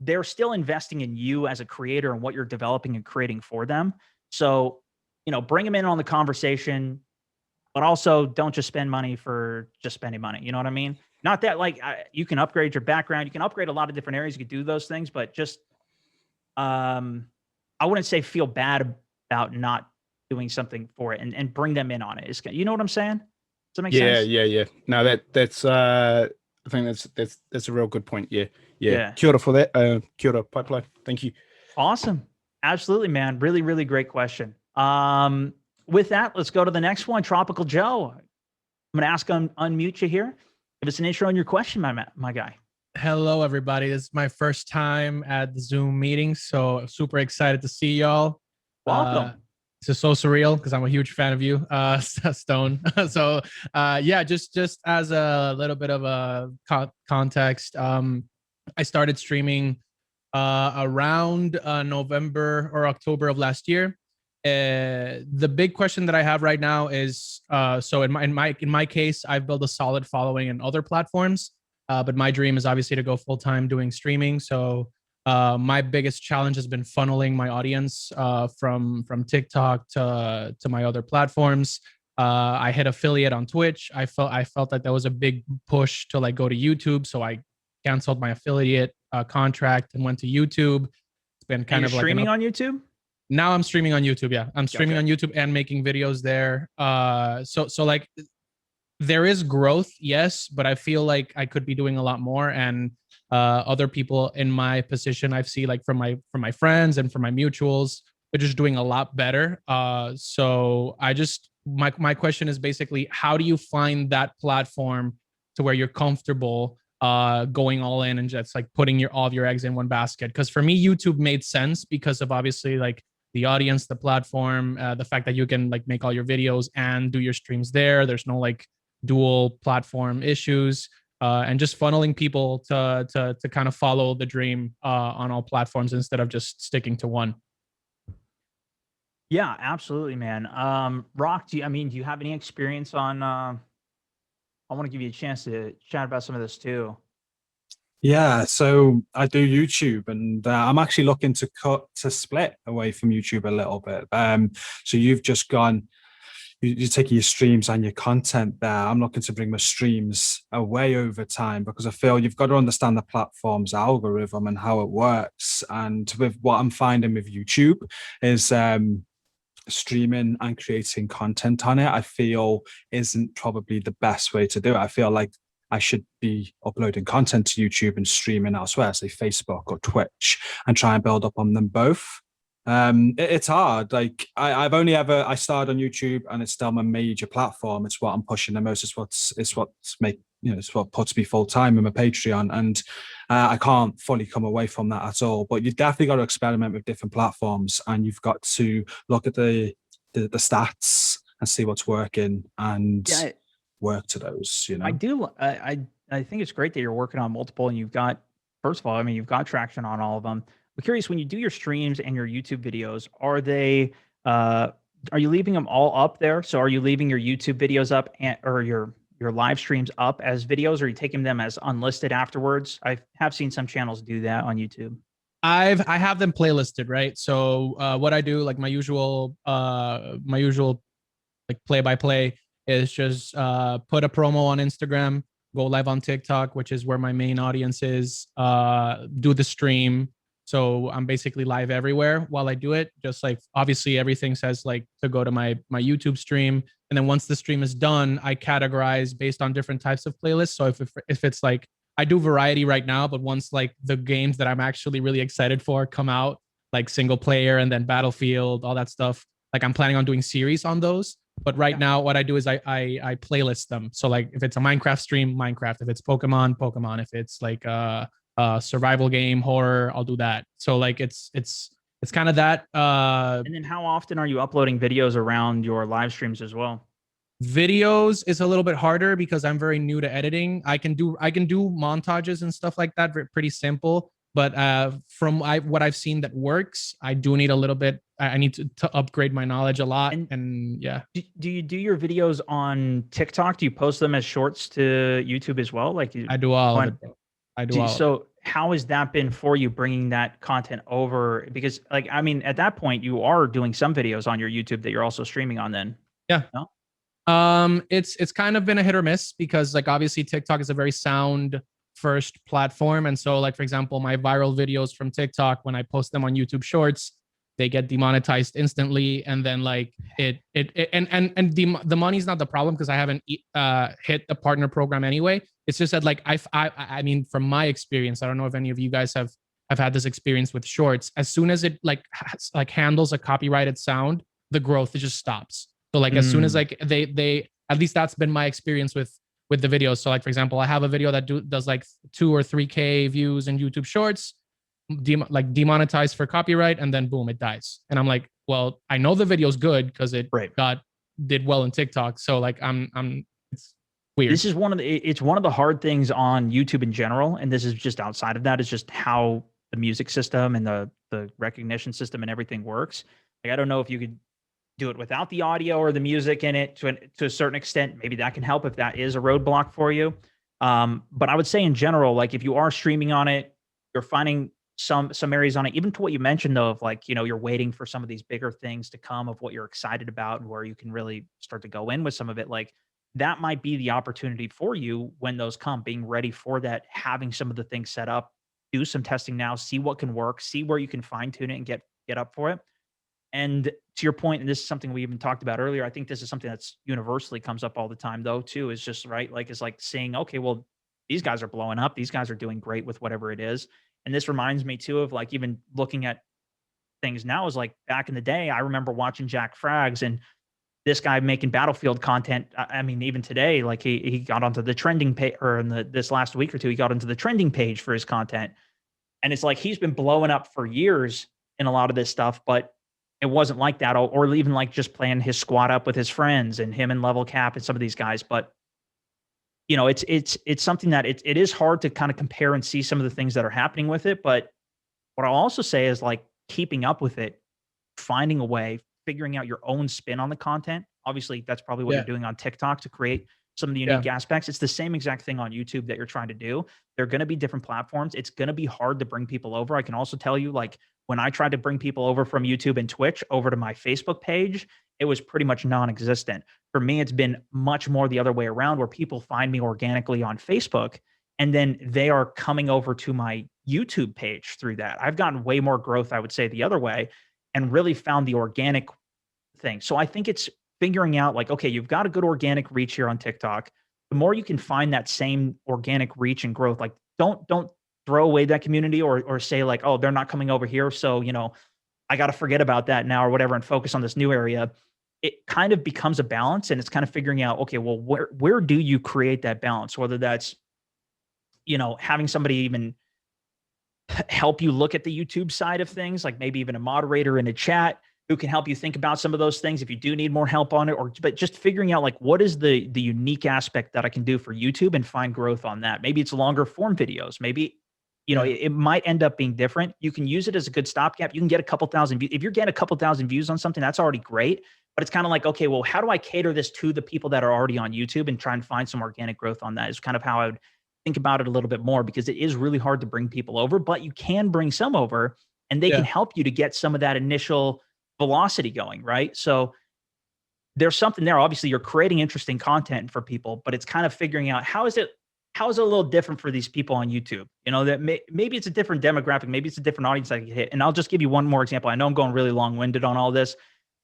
they're still investing in you as a creator and what you're developing and creating for them. So, you know, bring them in on the conversation, but also don't just spend money for just spending money. You know what I mean? Not that like you can upgrade your background, you can upgrade a lot of different areas, you could do those things, but just, I wouldn't say feel bad about not doing something for it, and bring them in on it. You know what I'm saying? Does that make sense? Yeah. No, that's I think that's a real good point. Yeah. Kia ora for that. Kia ora, pipeline. Thank you. Awesome. Absolutely, man. Really, really great question. With that, let's go to the next one. Tropical Joe. I'm gonna ask unmute you here. Give us an intro on your question, my guy. Hello, everybody. This is my first time at the Zoom meeting, so super excited to see y'all. Welcome. This is so surreal because I'm a huge fan of you, Stone. So yeah, just as a little bit of a context, I started streaming around November or October of last year. The big question that I have right now is, so in my case, I've built a solid following in other platforms, but my dream is obviously to go full-time doing streaming. So my biggest challenge has been funneling my audience from TikTok to my other platforms. I hit affiliate on Twitch. I felt that was a big push to like go to YouTube, so I canceled my affiliate contract and went to YouTube. It's been kind of like streaming on YouTube. Now I'm streaming on YouTube. Yeah, I'm streaming on YouTube and making videos there. So like there is growth, yes, but I feel like I could be doing a lot more. And other people in my position, I've seen like from my friends and from my mutuals, they're just doing a lot better. So my question is basically, how do you find that platform to where you're comfortable going all in and just like putting all of your eggs in one basket. Because for me, YouTube made sense because of obviously like the audience, the platform, the fact that you can like make all your videos and do your streams there. There's no like dual platform issues, and just funneling people to kind of follow the dream on all platforms instead of just sticking to one. Yeah, absolutely, man. Rock, do you have any experience on? I want to give you a chance to chat about some of this too. Yeah, so I do YouTube, and I'm actually looking to split away from YouTube a little bit. So you've just gone, you're taking your streams and your content there. I'm looking to bring my streams away over time because I feel you've got to understand the platform's algorithm and how it works. And with what I'm finding with YouTube is streaming and creating content on it, I feel isn't probably the best way to do it. I feel like I should be uploading content to YouTube and streaming elsewhere, say Facebook or Twitch, and try and build up on them both. It's hard. Like I started on YouTube, and it's still my major platform. It's what I'm pushing the most. It's what puts me full time in my Patreon, and I can't fully come away from that at all. But you've definitely got to experiment with different platforms, and you've got to look at the stats and see what's working and work to those. You know, I do. I think it's great that you're working on multiple, and you've got. First of all, you've got traction on all of them. I'm curious, when you do your streams and your YouTube videos, are they? Are you leaving them all up there? So are you leaving your YouTube videos up or your live streams up as videos, or are you taking them as unlisted afterwards? I have seen some channels do that on YouTube. I have them playlisted, right? So what I do, like my usual like play by play, is just put a promo on Instagram, go live on TikTok, which is where my main audience is, do the stream. So I'm basically live everywhere while I do it. Just like obviously everything says like to go to my YouTube stream. And then once the stream is done, I categorize based on different types of playlists. So if it's like, I do variety right now, but once like the games that I'm actually really excited for come out, like single player and then Battlefield, all that stuff, like I'm planning on doing series on those. But right now, what I do is I playlist them. So like if it's a Minecraft stream, Minecraft. If it's Pokemon. If it's like survival game, horror, I'll do that. So like it's kind of that. And then how often are you uploading videos around your live streams as well? Videos is a little bit harder because I'm very new to editing. I can do montages and stuff like that, pretty simple. But from what I've seen that works, I do need a little bit. I need to upgrade my knowledge a lot. And yeah. Do you do your videos on TikTok? Do you post them as shorts to YouTube as well? Like I do all of it. I do all. So how has that been for you, bringing that content over? Because like, at that point you are doing some videos on your YouTube that you're also streaming on then. Yeah. No? It's kind of been a hit or miss because like obviously TikTok is a very sound first platform. And so like, for example, my viral videos from TikTok, when I post them on YouTube Shorts, they get demonetized instantly. And then like the money's not the problem because I haven't hit the partner program anyway. It's just that like, I mean, from my experience, I don't know if any of you guys have had this experience with Shorts. As soon as it like handles a copyrighted sound, the growth, it just stops. So like as soon as like they at least that's been my experience with the videos. So like, for example, I have a video that does like 2 or 3K views in YouTube Shorts, demonetized for copyright, and then boom, it dies. And I'm like, well, I know the video's good because it did well in TikTok. So like it's weird. This is it's one of the hard things on YouTube in general. And this is just outside of that, is just how the music system and the recognition system and everything works. Like, I don't know if you could do it without the audio or the music in it to a certain extent. Maybe that can help if that is a roadblock for you. But I would say in general, like if you are streaming on it, you're finding some areas on it, even to what you mentioned though, of like, you're waiting for some of these bigger things to come of what you're excited about and where you can really start to go in with some of it. Like that might be the opportunity for you when those come, being ready for that, having some of the things set up, do some testing now, see what can work, see where you can fine tune it and get up for it. And to your point, and this is something we even talked about earlier, I think this is something that's universally comes up all the time though, too, is just right. Like, it's like saying, okay, well, these guys are blowing up. These guys are doing great with whatever it is. And this reminds me too of like, even looking at things now is like back in the day, I remember watching Jack Frags, and this guy making Battlefield content. I mean, even today, like he got onto the trending page, or in this last week or two, he got into the trending page for his content. And it's like he's been blowing up for years in a lot of this stuff, but it wasn't like that, or even like just playing his squad up with his friends and him and Level Cap and some of these guys. But you know, it's something that it is hard to kind of compare and see some of the things that are happening with it. But what I'll also say is like keeping up with it, finding a way, figuring out your own spin on the content. Obviously, that's probably what Yeah. you're doing on TikTok to create some of the unique aspects. It's the same exact thing on YouTube that you're trying to do. They're going to be different platforms. It's going to be hard to bring people over. I can also tell you, like, when I tried to bring people over from YouTube and Twitch over to my Facebook page, it was pretty much non-existent. For me, it's been much more the other way around, where people find me organically on Facebook, and then they are coming over to my YouTube page through that. I've gotten way more growth, I would say, the other way, and really found the organic thing. So I think it's figuring out like, okay, you've got a good organic reach here on TikTok. The more you can find that same organic reach and growth, like don't throw away that community, or say like, oh, they're not coming over here, so you know, I got to forget about that now or whatever and focus on this new area. It kind of becomes a balance, and it's kind of figuring out, okay, well, where do you create that balance? Whether that's, you know, having somebody even help you look at the YouTube side of things, like maybe even a moderator in a chat who can help you think about some of those things if you do need more help on it, but just figuring out like, what is the unique aspect that I can do for YouTube and find growth on that. Maybe it's longer form videos. Maybe, you know, it might end up being different. You can use it as a good stopgap. You can get a couple thousand views. If you're getting a couple thousand views on something, that's already great. But it's kind of like, okay, well, how do I cater this to the people that are already on YouTube and try and find some organic growth on that? Is kind of how I would think about it a little bit more, because it is really hard to bring people over, but you can bring some over, and they can help you to get some of that initial velocity going, right? So there's something there. Obviously, you're creating interesting content for people, but it's kind of figuring out how is it a little different for these people on YouTube? You know, that maybe it's a different demographic, maybe it's a different audience I can hit. And I'll just give you one more example. I know I'm going really long-winded on all this,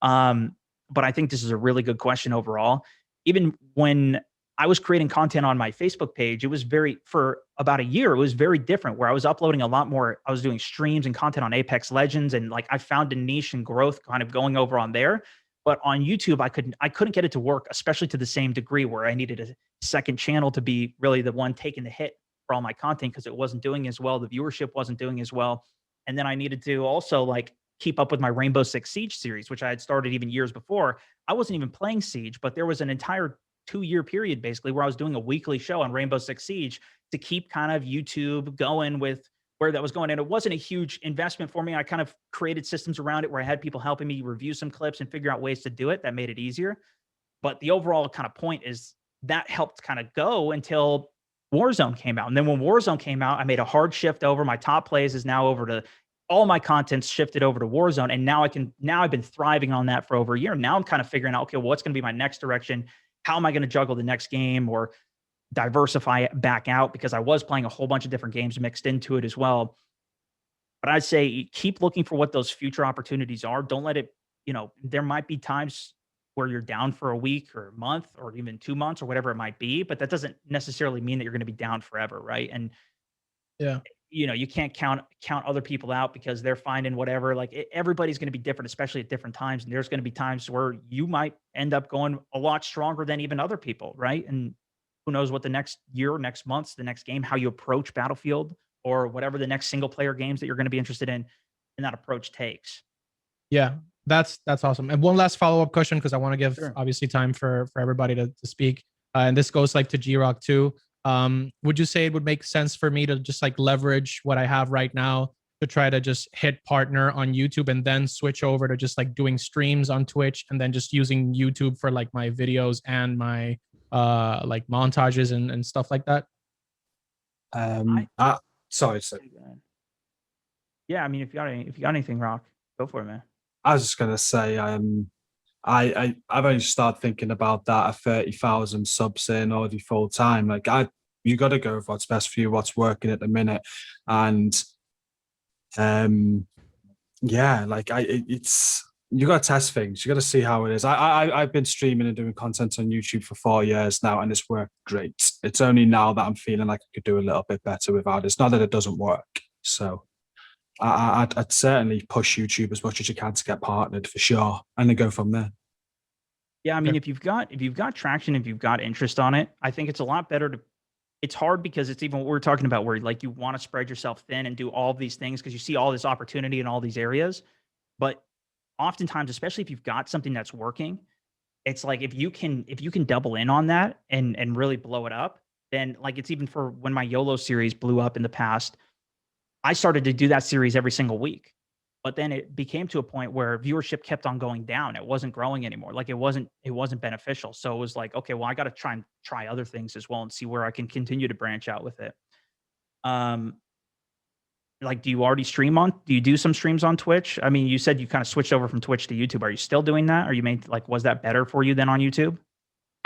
but I think this is a really good question overall. Even when I was creating content on my Facebook page, it was for about a year, it was very different, where I was uploading a lot more. I was doing streams and content on Apex Legends, and like I found a niche and growth kind of going over on there. But on YouTube, I couldn't get it to work, especially to the same degree, where I needed a second channel to be really the one taking the hit for all my content, because it wasn't doing as well. The viewership wasn't doing as well. And then I needed to also like keep up with my Rainbow Six Siege series, which I had started even years before. I wasn't even playing Siege, but there was an entire 2-year period basically where I was doing a weekly show on Rainbow Six Siege to keep kind of YouTube going with where that was going. And it wasn't a huge investment for me. I kind of created systems around it where I had people helping me review some clips and figure out ways to do it that made it easier. But the overall kind of point is that helped kind of go until Warzone came out. And then when Warzone came out, I made a hard shift over. My top plays is now over to all my content's shifted over to Warzone. And now I've been thriving on that for over a year. Now I'm kind of figuring out, okay, well, what's going to be my next direction? How am I going to juggle the next game or diversify it back out? Because I was playing a whole bunch of different games mixed into it as well. But I'd say keep looking for what those future opportunities are. Don't let it, you know, there might be times where you're down for a week or a month or even 2 months or whatever it might be, but that doesn't necessarily mean that you're going to be down forever, right? And you know, you can't count other people out because they're finding whatever. Like everybody's going to be different, especially at different times. And there's going to be times where you might end up going a lot stronger than even other people, right? And who knows what the next year, next month, the next game, how you approach Battlefield or whatever the next single player games that you're going to be interested in, and that approach takes. Yeah, that's awesome. And one last follow-up question, because I want to give obviously time for everybody to speak. And this goes like to GCROCK too. Would you say it would make sense for me to just like leverage what I have right now to try to just hit partner on YouTube and then switch over to just like doing streams on Twitch and then just using YouTube for like my videos and my like montages and stuff like that? Sorry. Yeah, I mean, if you got anything, Rock, go for it, man. I was just gonna say, I've only started thinking about that at 30,000 subs in already full time. Like you got to go with what's best for you, what's working at the minute, and yeah, like it's you got to test things. You got to see how it is. I've been streaming and doing content on YouTube for 4 years now, and it's worked great. It's only now that I'm feeling like I could do a little bit better without it. It's not that it doesn't work. So I'd certainly push YouTube as much as you can to get partnered for sure, and then go from there. Yeah, I mean, Okay. if you've got traction, if you've got interest on it, I think it's a lot better to. It's hard because it's even what we're talking about, where like you want to spread yourself thin and do all of these things because you see all this opportunity in all these areas. But oftentimes, especially if you've got something that's working, it's like if you can double in on that and really blow it up, then like it's even for when my YOLO series blew up in the past, I started to do that series every single week. But then it became to a point where viewership kept on going down. It wasn't growing anymore. Like it wasn't beneficial. So it was like, okay, well, I got to try other things as well and see where I can continue to branch out with it. Um, like, do you do some streams on Twitch? I mean, you said you kind of switched over from Twitch to YouTube. Are you still doing that? Or you made like, was that better for you than on YouTube?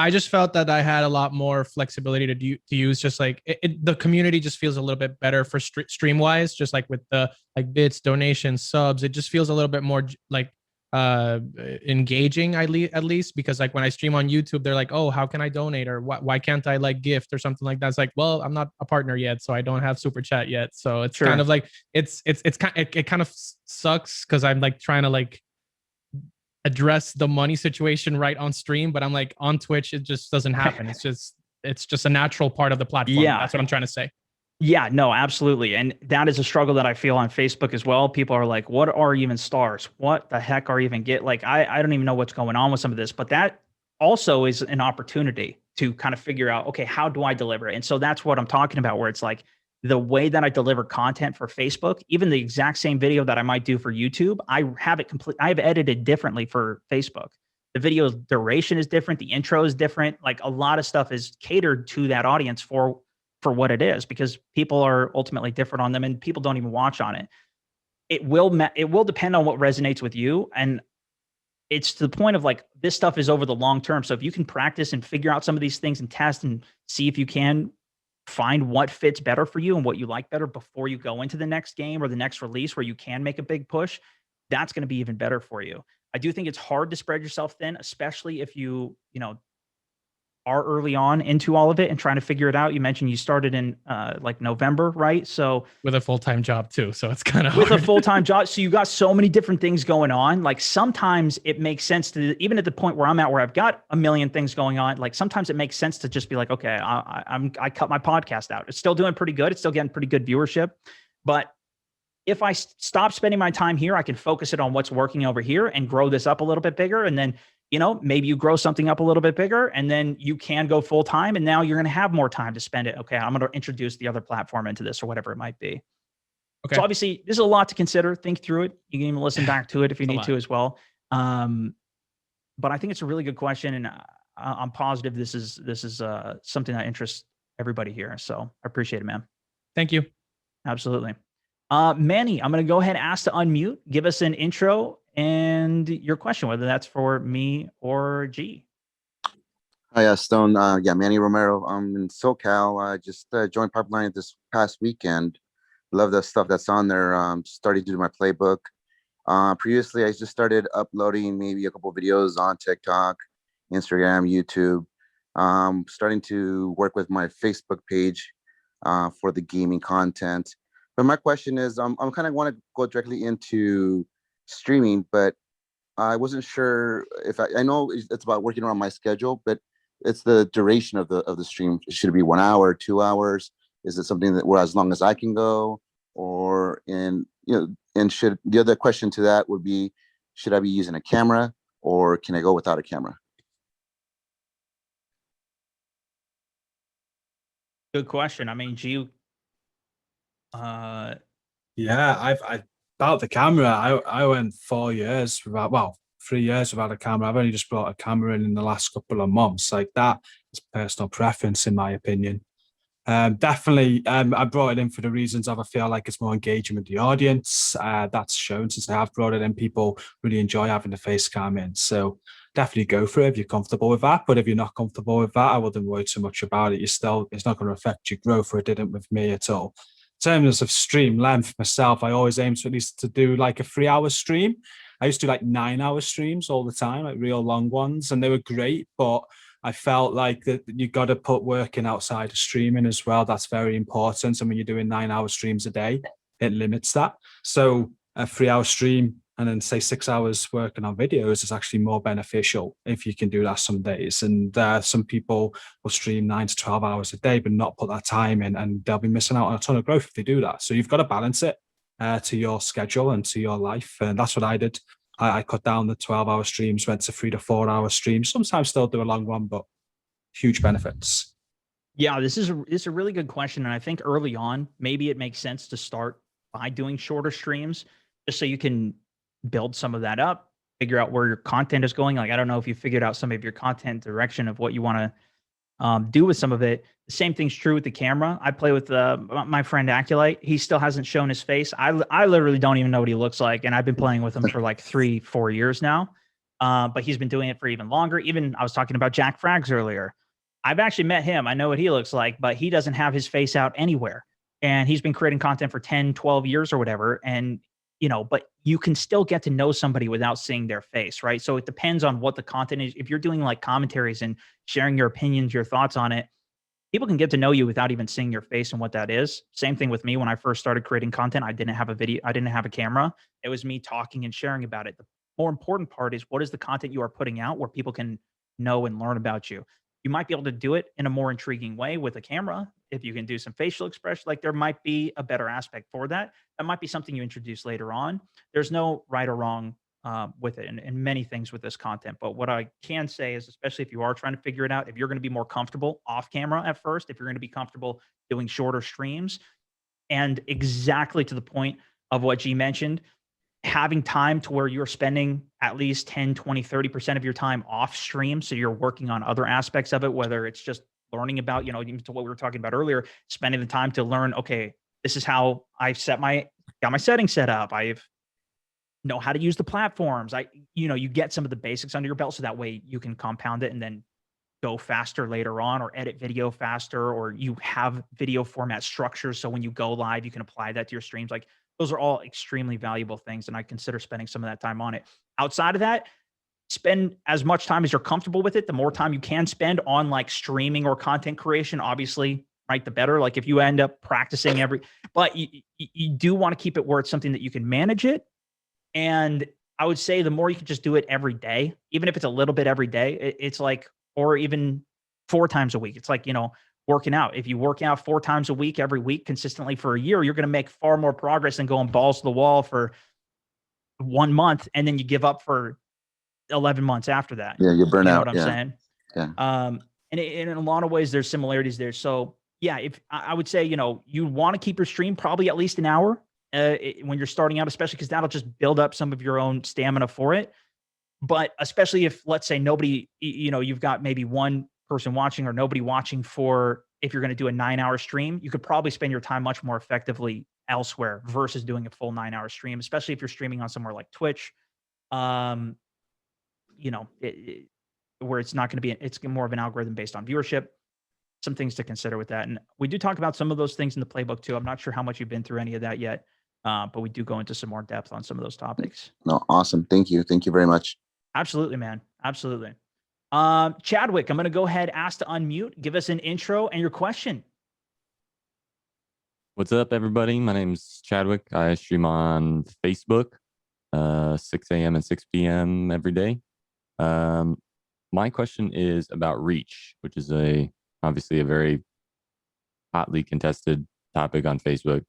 I just felt that I had a lot more flexibility to use. Just like the community just feels a little bit better for stream wise. Just like with the like bits, donations, subs, it just feels a little bit more like engaging. At least because like when I stream on YouTube, they're like, oh, how can I donate, or why can't I like gift or something like that? It's like, well, I'm not a partner yet, so I don't have super chat yet. So it's kind Sure. of like it kind of sucks because I'm like trying to like address the money situation right on stream, but I'm like on Twitch, it just doesn't happen. It's just a natural part of the platform. Yeah. That's what I'm trying to say. Yeah, no, absolutely. And that is a struggle that I feel on Facebook as well. People are like, what are even stars? What the heck are even get? Like, I don't even know what's going on with some of this, but that also is an opportunity to kind of figure out, okay, how do I deliver it? And so that's what I'm talking about, where it's like the way that I deliver content for Facebook, even the exact same video that I might do for YouTube, I have edited differently for Facebook. The video's duration is different. The intro is different. Like a lot of stuff is catered to that audience for what it is, because people are ultimately different on them and people don't even watch on it. It will depend on what resonates with you. And it's to the point of like, this stuff is over the long term. So if you can practice and figure out some of these things and test and see if you can find what fits better for you and what you like better before you go into the next game or the next release where you can make a big push, that's going to be even better for you. I do think it's hard to spread yourself thin, especially if you are early on into all of it and trying to figure it out. You mentioned you started in like November, right? So With a full-time job too, so it's kind of with hard. a full-time job, so you got so many different things going on. Like sometimes it makes sense to, even at the point where I'm at, where I've got a million things going on, like sometimes it makes sense to just be like, okay, I cut my podcast out. It's still doing pretty good. It's still getting pretty good viewership. But if I stop spending my time here, I can focus it on what's working over here and grow this up a little bit bigger. And then, maybe you grow something up a little bit bigger and then you can go full time. And now you're going to have more time to spend it. Okay, I'm going to introduce the other platform into this or whatever it might be. Okay. So obviously, this is a lot to consider. Think through it. You can even listen back to it if you It's a need lot. to as well. But I think it's a really good question, and I'm positive this is something that interests everybody here. So I appreciate it, man. Thank you. Absolutely. Manny, I'm going to go ahead and ask to unmute. Give us an intro and your question, whether that's for me or G. Hi, Stone. Yeah, Manny Romero. I'm in SoCal. I just joined Pipeline this past weekend. Love the stuff that's on there. Started to do my playbook. Previously, I just started uploading maybe a couple videos on TikTok, Instagram, YouTube. Starting to work with my Facebook page for the gaming content. But my question is, I'm kind of want to go directly into streaming, but I wasn't sure if I know it's about working around my schedule, but it's the duration of the stream. Should it be 1 hour, 2 hours? Is it something that where as long as I can go, or and should the other question to that would be, should I be using a camera or can I go without a camera? Good question. I mean, G. Yeah, I about the camera. I went 4 years without, 3 years without a camera. I've only just brought a camera in the last couple of months. Like that is personal preference, in my opinion. Definitely, I brought it in for the reasons of I feel like it's more engaging with the audience. That's shown since I have brought it in. People really enjoy having the face cam in. So definitely go for it if you're comfortable with that. But if you're not comfortable with that, I wouldn't worry too much about it. It's not going to affect your growth, or it didn't with me at all. In terms of stream length, myself, I always aim to at least to do like a 3-hour stream. I used to do like 9-hour streams all the time, like real long ones, and they were great. But I felt like that you got to put work in outside of streaming as well. That's very important. And when you're doing 9-hour streams a day, it limits that. So a 3-hour stream, and then say 6 hours working on videos is actually more beneficial if you can do that some days. And some people will stream 9 to 12 hours a day, but not put that time in, and they'll be missing out on a ton of growth if they do that. So you've got to balance it to your schedule and to your life. And that's what I did. I cut down the 12-hour streams, went to 3 to 4 hour streams, sometimes still do a long one, but huge benefits. Yeah, this is a really good question. And I think early on, maybe it makes sense to start by doing shorter streams just so you can build some of that up, figure out where your content is going. Like, I don't know if you figured out some of your content direction of what you want to do with some of it. The same thing's true with the camera. I play with my friend Aculite. He still hasn't shown his face. I literally don't even know what he looks like. And I've been playing with him for like 3-4 years now. But he's been doing it for even longer. Even I was talking about Jack Frags earlier. I've actually met him. I know what he looks like, but he doesn't have his face out anywhere. And he's been creating content for 10, 12 years or whatever. And, but you can still get to know somebody without seeing their face, right? So it depends on what the content is. If you're doing like commentaries and sharing your opinions, your thoughts on it, people can get to know you without even seeing your face and what that is. Same thing with me. When I first started creating content, I didn't have a video. I didn't have a camera. It was me talking and sharing about it. The more important part is, what is the content you are putting out where people can know and learn about you? You might be able to do it in a more intriguing way with a camera. If you can do some facial expression, like there might be a better aspect for that. That might be something you introduce later on. There's no right or wrong with it, and many things with this content. But what I can say is, especially if you are trying to figure it out, if you're going to be more comfortable off camera at first, if you're going to be comfortable doing shorter streams, and exactly to the point of what G mentioned, having time to where you're spending at least 10, 20, 30% of your time off stream. So you're working on other aspects of it, whether it's just learning about, even to what we were talking about earlier, spending the time to learn, okay, this is how I've got my settings set up. Know how to use the platforms. You get some of the basics under your belt, so that way you can compound it and then go faster later on, or edit video faster, or you have video format structures. So when you go live, you can apply that to your streams. Like, those are all extremely valuable things. And I consider spending some of that time on it. Outside of that, spend as much time as you're comfortable with it. The more time you can spend on like streaming or content creation, obviously, right, the better. Like if you end up practicing but you do want to keep it where it's something that you can manage it. And I would say the more you can just do it every day, even if it's a little bit every day, it's like, or even 4 times a week. It's like, working out. If you work out 4 times a week, every week, consistently for a year, you're going to make far more progress than going balls to the wall for 1 month. And then you give up for 11 months after that. Yeah, you burn You know out. what I'm Yeah. saying? Yeah. And in a lot of ways, there's similarities there. So yeah, if I would say, you want to keep your stream probably at least an hour when you're starting out, especially because that'll just build up some of your own stamina for it. But especially if, let's say, nobody, you've got maybe one person watching or nobody watching if you're going to do a 9-hour stream, you could probably spend your time much more effectively elsewhere versus doing a full 9-hour stream, especially if you're streaming on somewhere like Twitch, where it's not going to be, it's more of an algorithm based on viewership. Some things to consider with that. And we do talk about some of those things in the playbook too. I'm not sure how much you've been through any of that yet, but we do go into some more depth on some of those topics. No, awesome. Thank you. Thank you very much. Absolutely, man. Absolutely. Chadwick, I'm going to go ahead, ask to unmute, give us an intro and your question. What's up, everybody? My name's Chadwick. I stream on Facebook, 6 a.m. and 6 p.m. every day. My question is about reach, which is obviously a very hotly contested topic on Facebook.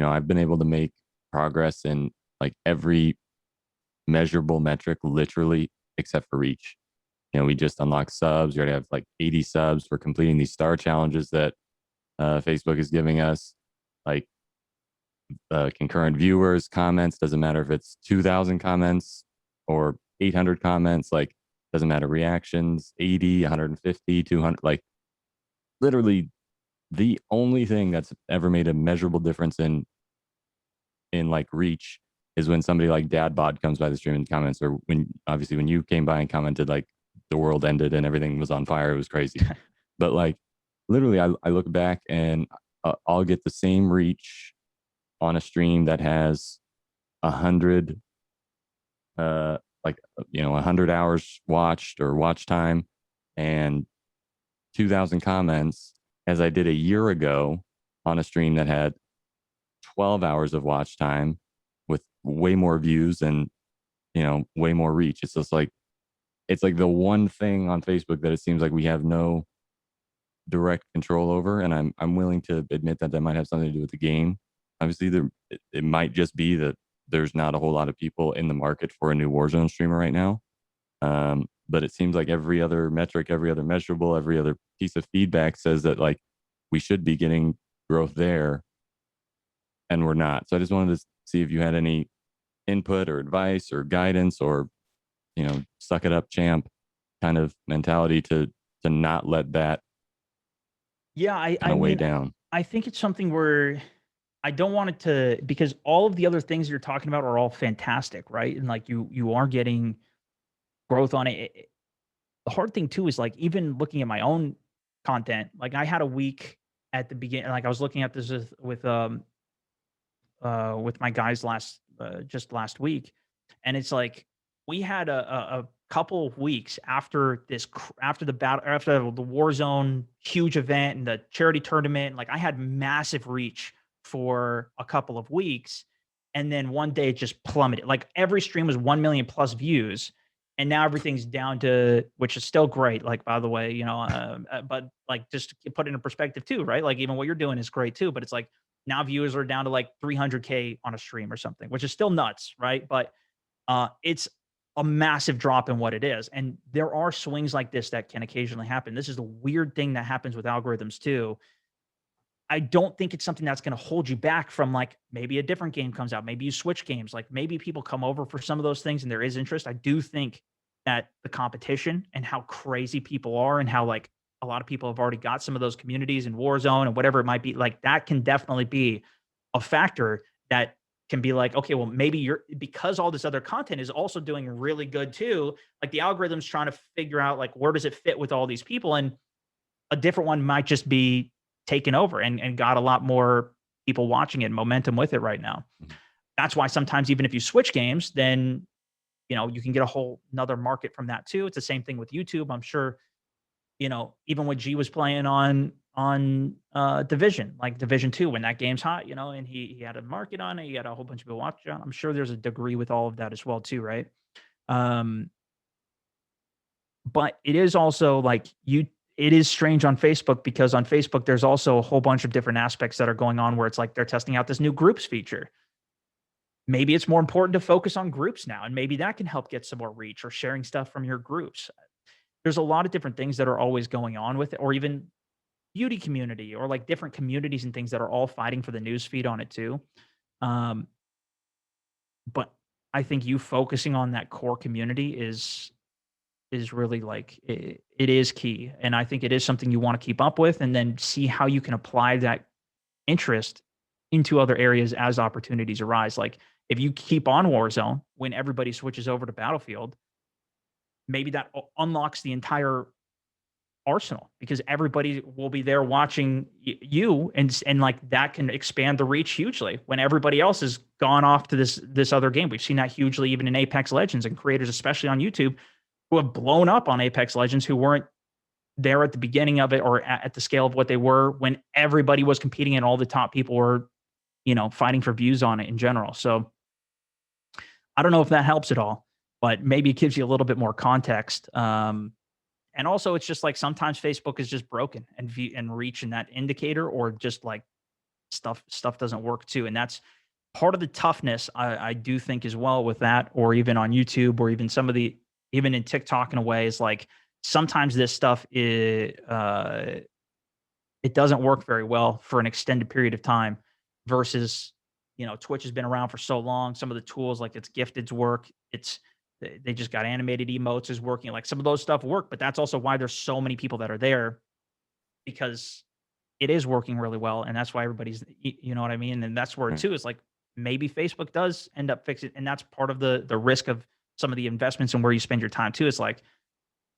I've been able to make progress in like every measurable metric, literally, except for reach. We just unlocked subs. We already have like 80 subs for completing these star challenges that Facebook is giving us. Like concurrent viewers, comments, doesn't matter if it's 2,000 comments or 800 comments, like doesn't matter. Reactions, 80, 150, 200, like literally the only thing that's ever made a measurable difference in like reach is when somebody like Dadbod comes by the stream and comments, or when you came by and commented like the world ended and everything was on fire. It was crazy. But like literally I look back and I'll get the same reach on a stream that has 100 100 hours watched or watch time and 2,000 comments as I did a year ago on a stream that had 12 hours of watch time with way more views and way more reach. It's just like, it's like the one thing on Facebook that it seems like we have no direct control over. And I'm willing to admit that might have something to do with the game. Obviously, it might just be that there's not a whole lot of people in the market for a new Warzone streamer right now. But it seems like every other metric, every other measurable, every other piece of feedback says that like we should be getting growth there, and we're not. So I just wanted to see if you had any input or advice or guidance or, suck it up, champ kind of mentality to not let that Yeah, I kind of weigh mean, down. I think it's something where I don't want it to, because all of the other things you're talking about are all fantastic, right? And like you are getting growth on it. The hard thing too is like even looking at my own content, like I had a week at the beginning, like I was looking at this with my guys just last week, and it's like we had a couple of weeks after after the battle, after the Warzone huge event and the charity tournament. Like I had massive reach for a couple of weeks, and then one day it just plummeted. Like every stream was 1 million plus views, and now everything's down to, which is still great. Like by the way, but like just to put it in perspective too, right? Like even what you're doing is great too, but it's like now viewers are down to like 300K on a stream or something, which is still nuts, right? But it's a massive drop in what it is. And there are swings like this that can occasionally happen. This is the weird thing that happens with algorithms too. I don't think it's something that's going to hold you back from like maybe a different game comes out. Maybe you switch games. Like maybe people come over for some of those things and there is interest. I do think that the competition and how crazy people are and how like a lot of people have already got some of those communities in Warzone and whatever it might be, like that can definitely be a factor that can be like, okay, well, maybe you're, because all this other content is also doing really good too. Like the algorithm's trying to figure out like, where does it fit with all these people? And a different one might just be taken over and got a lot more people watching it and momentum with it right now. That's why sometimes even if you switch games, then, you can get a whole another market from that too. It's the same thing with YouTube. I'm sure, even when G was playing on Division, like Division 2, when that game's hot, and he had a market on it, he had a whole bunch of people watching it. I'm sure there's a degree with all of that as well too, right? But it is also like it is strange on Facebook because on Facebook there's also a whole bunch of different aspects that are going on where it's like they're testing out this new groups feature. Maybe it's more important to focus on groups now, and maybe that can help get some more reach or sharing stuff from your groups. There's a lot of different things that are always going on with it, or even beauty community or like different communities and things that are all fighting for the news feed on it too. But I think you focusing on that core community is really like it is key, and I think it is something you want to keep up with and then see how you can apply that interest into other areas as opportunities arise. Like if you keep on Warzone when everybody switches over to Battlefield, maybe that unlocks the entire arsenal because everybody will be there watching you, and like that can expand the reach hugely when everybody else has gone off to this other game. We've seen that hugely even in Apex Legends, and creators especially on YouTube who have blown up on Apex Legends who weren't there at the beginning of it or at the scale of what they were when everybody was competing and all the top people were, fighting for views on it in general. So I don't know if that helps at all, but maybe it gives you a little bit more context. And also it's just like sometimes Facebook is just broken and reach in that indicator, or just like stuff doesn't work too. And that's part of the toughness I do think as well with that, or even on YouTube, or even even in TikTok in a way, is like sometimes this stuff it doesn't work very well for an extended period of time versus, Twitch has been around for so long. Some of the tools like it's gifted's work. They just got animated emotes is working. Like some of those stuff work, but that's also why there's so many people that are there, because it is working really well. And that's why everybody's, you know what I mean? And that's where too is like, maybe Facebook does end up fixing, and that's part of the risk of some of the investments and where you spend your time too. It's like,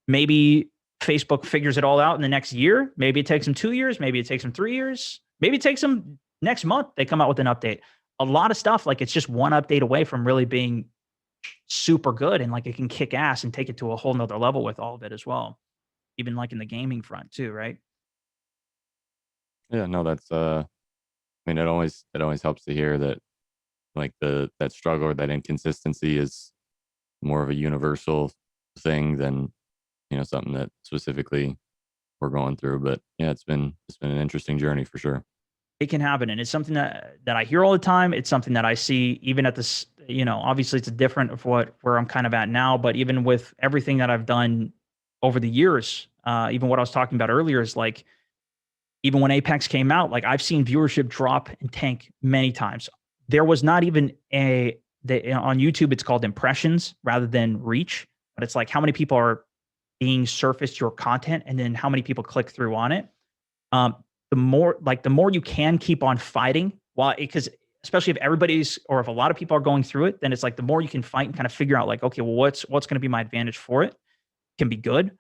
maybe Facebook figures it all out in the next year. Maybe it takes them 2 years. Maybe it takes them 3 years. Maybe it takes them next month. They come out with an update. A lot of stuff, like it's just one update away from really being super good. And like it can kick ass and take it to a whole nother level with all of it as well. Even like in the gaming front too, right? Yeah, no, that's I mean, it always helps to hear that like that struggle or that inconsistency is more of a universal thing than, you know, something that specifically we're going through. But yeah, it's been an interesting journey for sure. It can happen, and it's something that I hear all the time. It's something that I see even at this, you know, obviously it's different of where I'm kind of at now, but even with everything that I've done over the years, even what I was talking about earlier is like, even when Apex came out, like I've seen viewership drop and tank many times. There was not even on YouTube, it's called impressions rather than reach, but it's like how many people are being surfaced your content and then how many people click through on it. The more you can keep on fighting, because especially if everybody's, or if a lot of people are going through it, then it's like the more you can fight and kind of figure out like, okay, well, what's going to be my advantage for it can be good.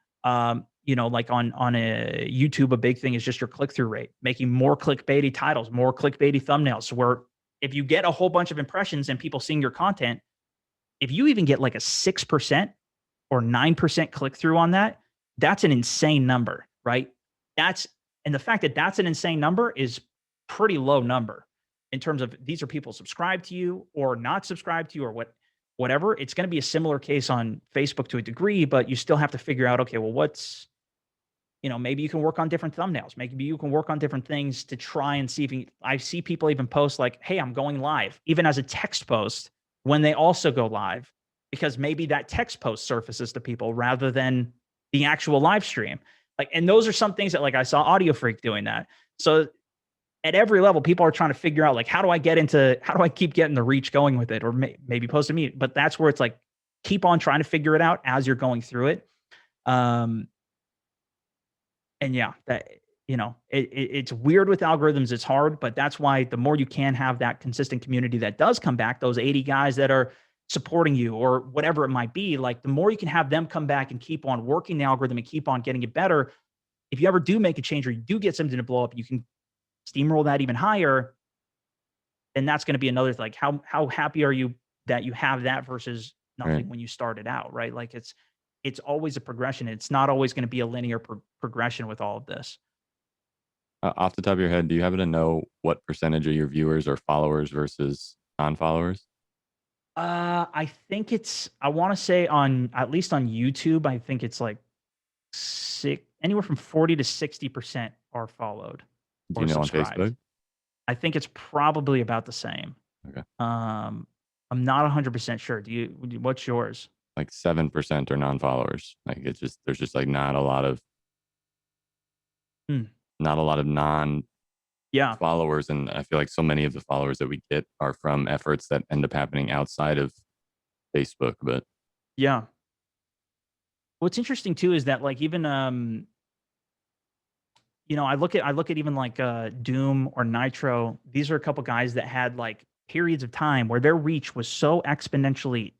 You know, like on a YouTube, a big thing is just your click-through rate, making more clickbaity titles, more clickbaity thumbnails, where if you get a whole bunch of impressions and people seeing your content, if you even get like a 6% or 9% click-through on that, that's an insane number, right? And the fact that that's an insane number is pretty low number in terms of these are people subscribed to you or not subscribed to you or whatever. It's going to be a similar case on Facebook to a degree, but you still have to figure out, okay, well, maybe you can work on different thumbnails. Maybe you can work on different things to try and see I see people even post like, hey, I'm going live, even as a text post when they also go live, because maybe that text post surfaces to people rather than the actual live stream. Like, and those are some things that like I saw Audio Freak doing that. So at every level, people are trying to figure out like, how do I keep getting the reach going with it, or maybe post a meet. But that's where it's like, keep on trying to figure it out as you're going through it. And yeah, that, you know, it's weird with algorithms. It's hard, but that's why the more you can have that consistent community that does come back, those 80 guys that are supporting you or whatever it might be, like the more you can have them come back and keep on working the algorithm and keep on getting it better. If you ever do make a change or you do get something to blow up, you can steamroll that even higher. And that's going to be another, like, how happy are you that you have that versus nothing Right. when you started out, right? Like it's always a progression. It's not always going to be a linear progression with all of this. Off the top of your head, do you happen to know what percentage of your viewers are followers versus non-followers? I think I want to say at least on YouTube, I think it's like anywhere from 40 to 60% are followed. Do you know subscribed. on Facebook? I think it's probably about the same. Okay. I'm not 100% sure. What's yours? Like 7% are non-followers. Like there's just like not a lot of non Yeah. followers, and I feel like so many of the followers that we get are from efforts that end up happening outside of Facebook. But Yeah. What's interesting too is that like even you know, I look at even like Doom or Nitro. These are a couple guys that had like periods of time where their reach was so exponentially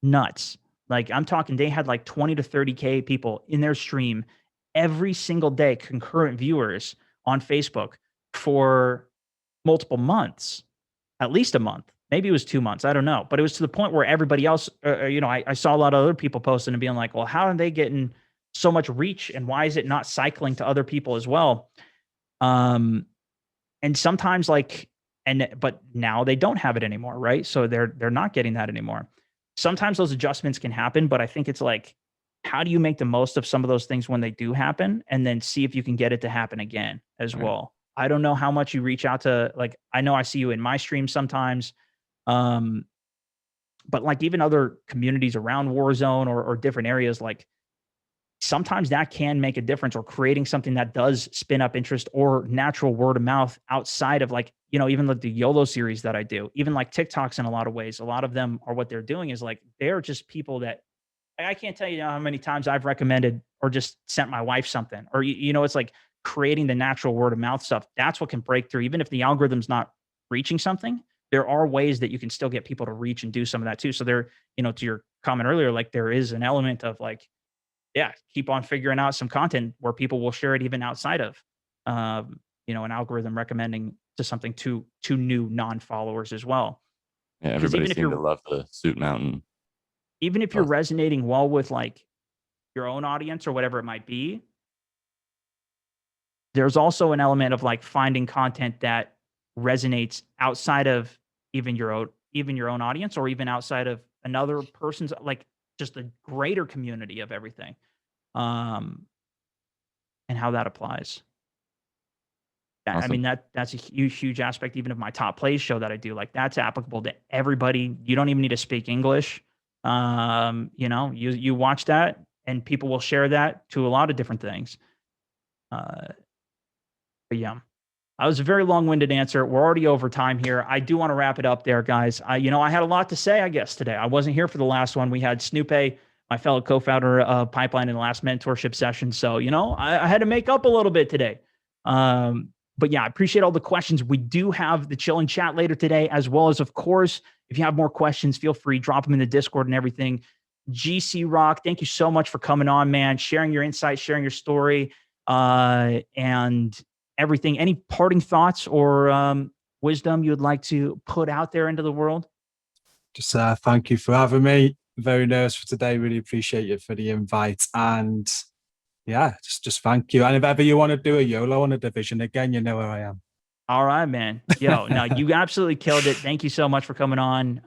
nuts. Like I'm talking, they had like 20 to 30K people in their stream every single day, concurrent viewers on Facebook for multiple months, at least a month. Maybe it was 2 months. I don't know. But it was to the point where everybody else, you know, I saw a lot of other people posting and being like, well, how are they getting so much reach and why is it not cycling to other people as well? And sometimes but now they don't have it anymore, right? So they're not getting that anymore. Sometimes those adjustments can happen, but I think it's like, how do you make the most of some of those things when they do happen and then see if you can get it to happen again as Right. well? I don't know how much you reach out to, like, I know I see you in my stream sometimes. But like even other communities around Warzone or different areas, like sometimes that can make a difference, or creating something that does spin up interest or natural word of mouth outside of like, you know, even like the YOLO series that I do, even like TikToks in a lot of ways. A lot of them are what they're doing is like, they're just people that I can't tell you how many times I've recommended or just sent my wife something, or, you know, it's like creating the natural word of mouth stuff. That's what can break through. Even if the algorithm's not reaching something, there are ways that you can still get people to reach and do some of that too. So there, you know, to your comment earlier, like there is an element of like, yeah, keep on figuring out some content where people will share it even outside of, you know, an algorithm recommending to something to new non-followers as well. yeah, 'Cause everybody even if seemed to you're love the Suit Mountain. even if you're Awesome. resonating well with like your own audience or whatever it might be, there's also an element of like finding content that resonates outside of even your own audience, or even outside of another person's, like, just a greater community of everything, and how that applies. I Awesome. mean, that's a huge aspect even of my top plays show that I do. Like, that's applicable to everybody. You don't even need to speak English. You know, you watch that and people will share that to a lot of different things. But yeah, that was a very long-winded answer. We're already over time here. I do want to wrap it up there, guys. You know, I had a lot to say, I guess, today. I wasn't here for the last one. We had Snoopy, my fellow co-founder of Pipeline, in the last mentorship session. So, you know, I had to make up a little bit today. But yeah, I appreciate all the questions. We do have the chill and chat later today, as well as, of course, if you have more questions, feel free, drop them in the Discord and everything. GCROCK, thank you so much for coming on, man, sharing your insights, sharing your story, and everything. Any parting thoughts or wisdom you would like to put out there into the world? Just thank you for having me. Very nervous for today. Really appreciate you for the invite. And yeah, just thank you. And if ever you want to do a YOLO on a division again, you know where I am. All right, man. Yo, no, you absolutely killed it. Thank you so much for coming on.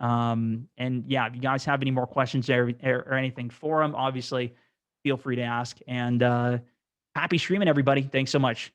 And yeah, if you guys have any more questions or anything for him, obviously feel free to ask. And happy streaming, everybody. Thanks so much.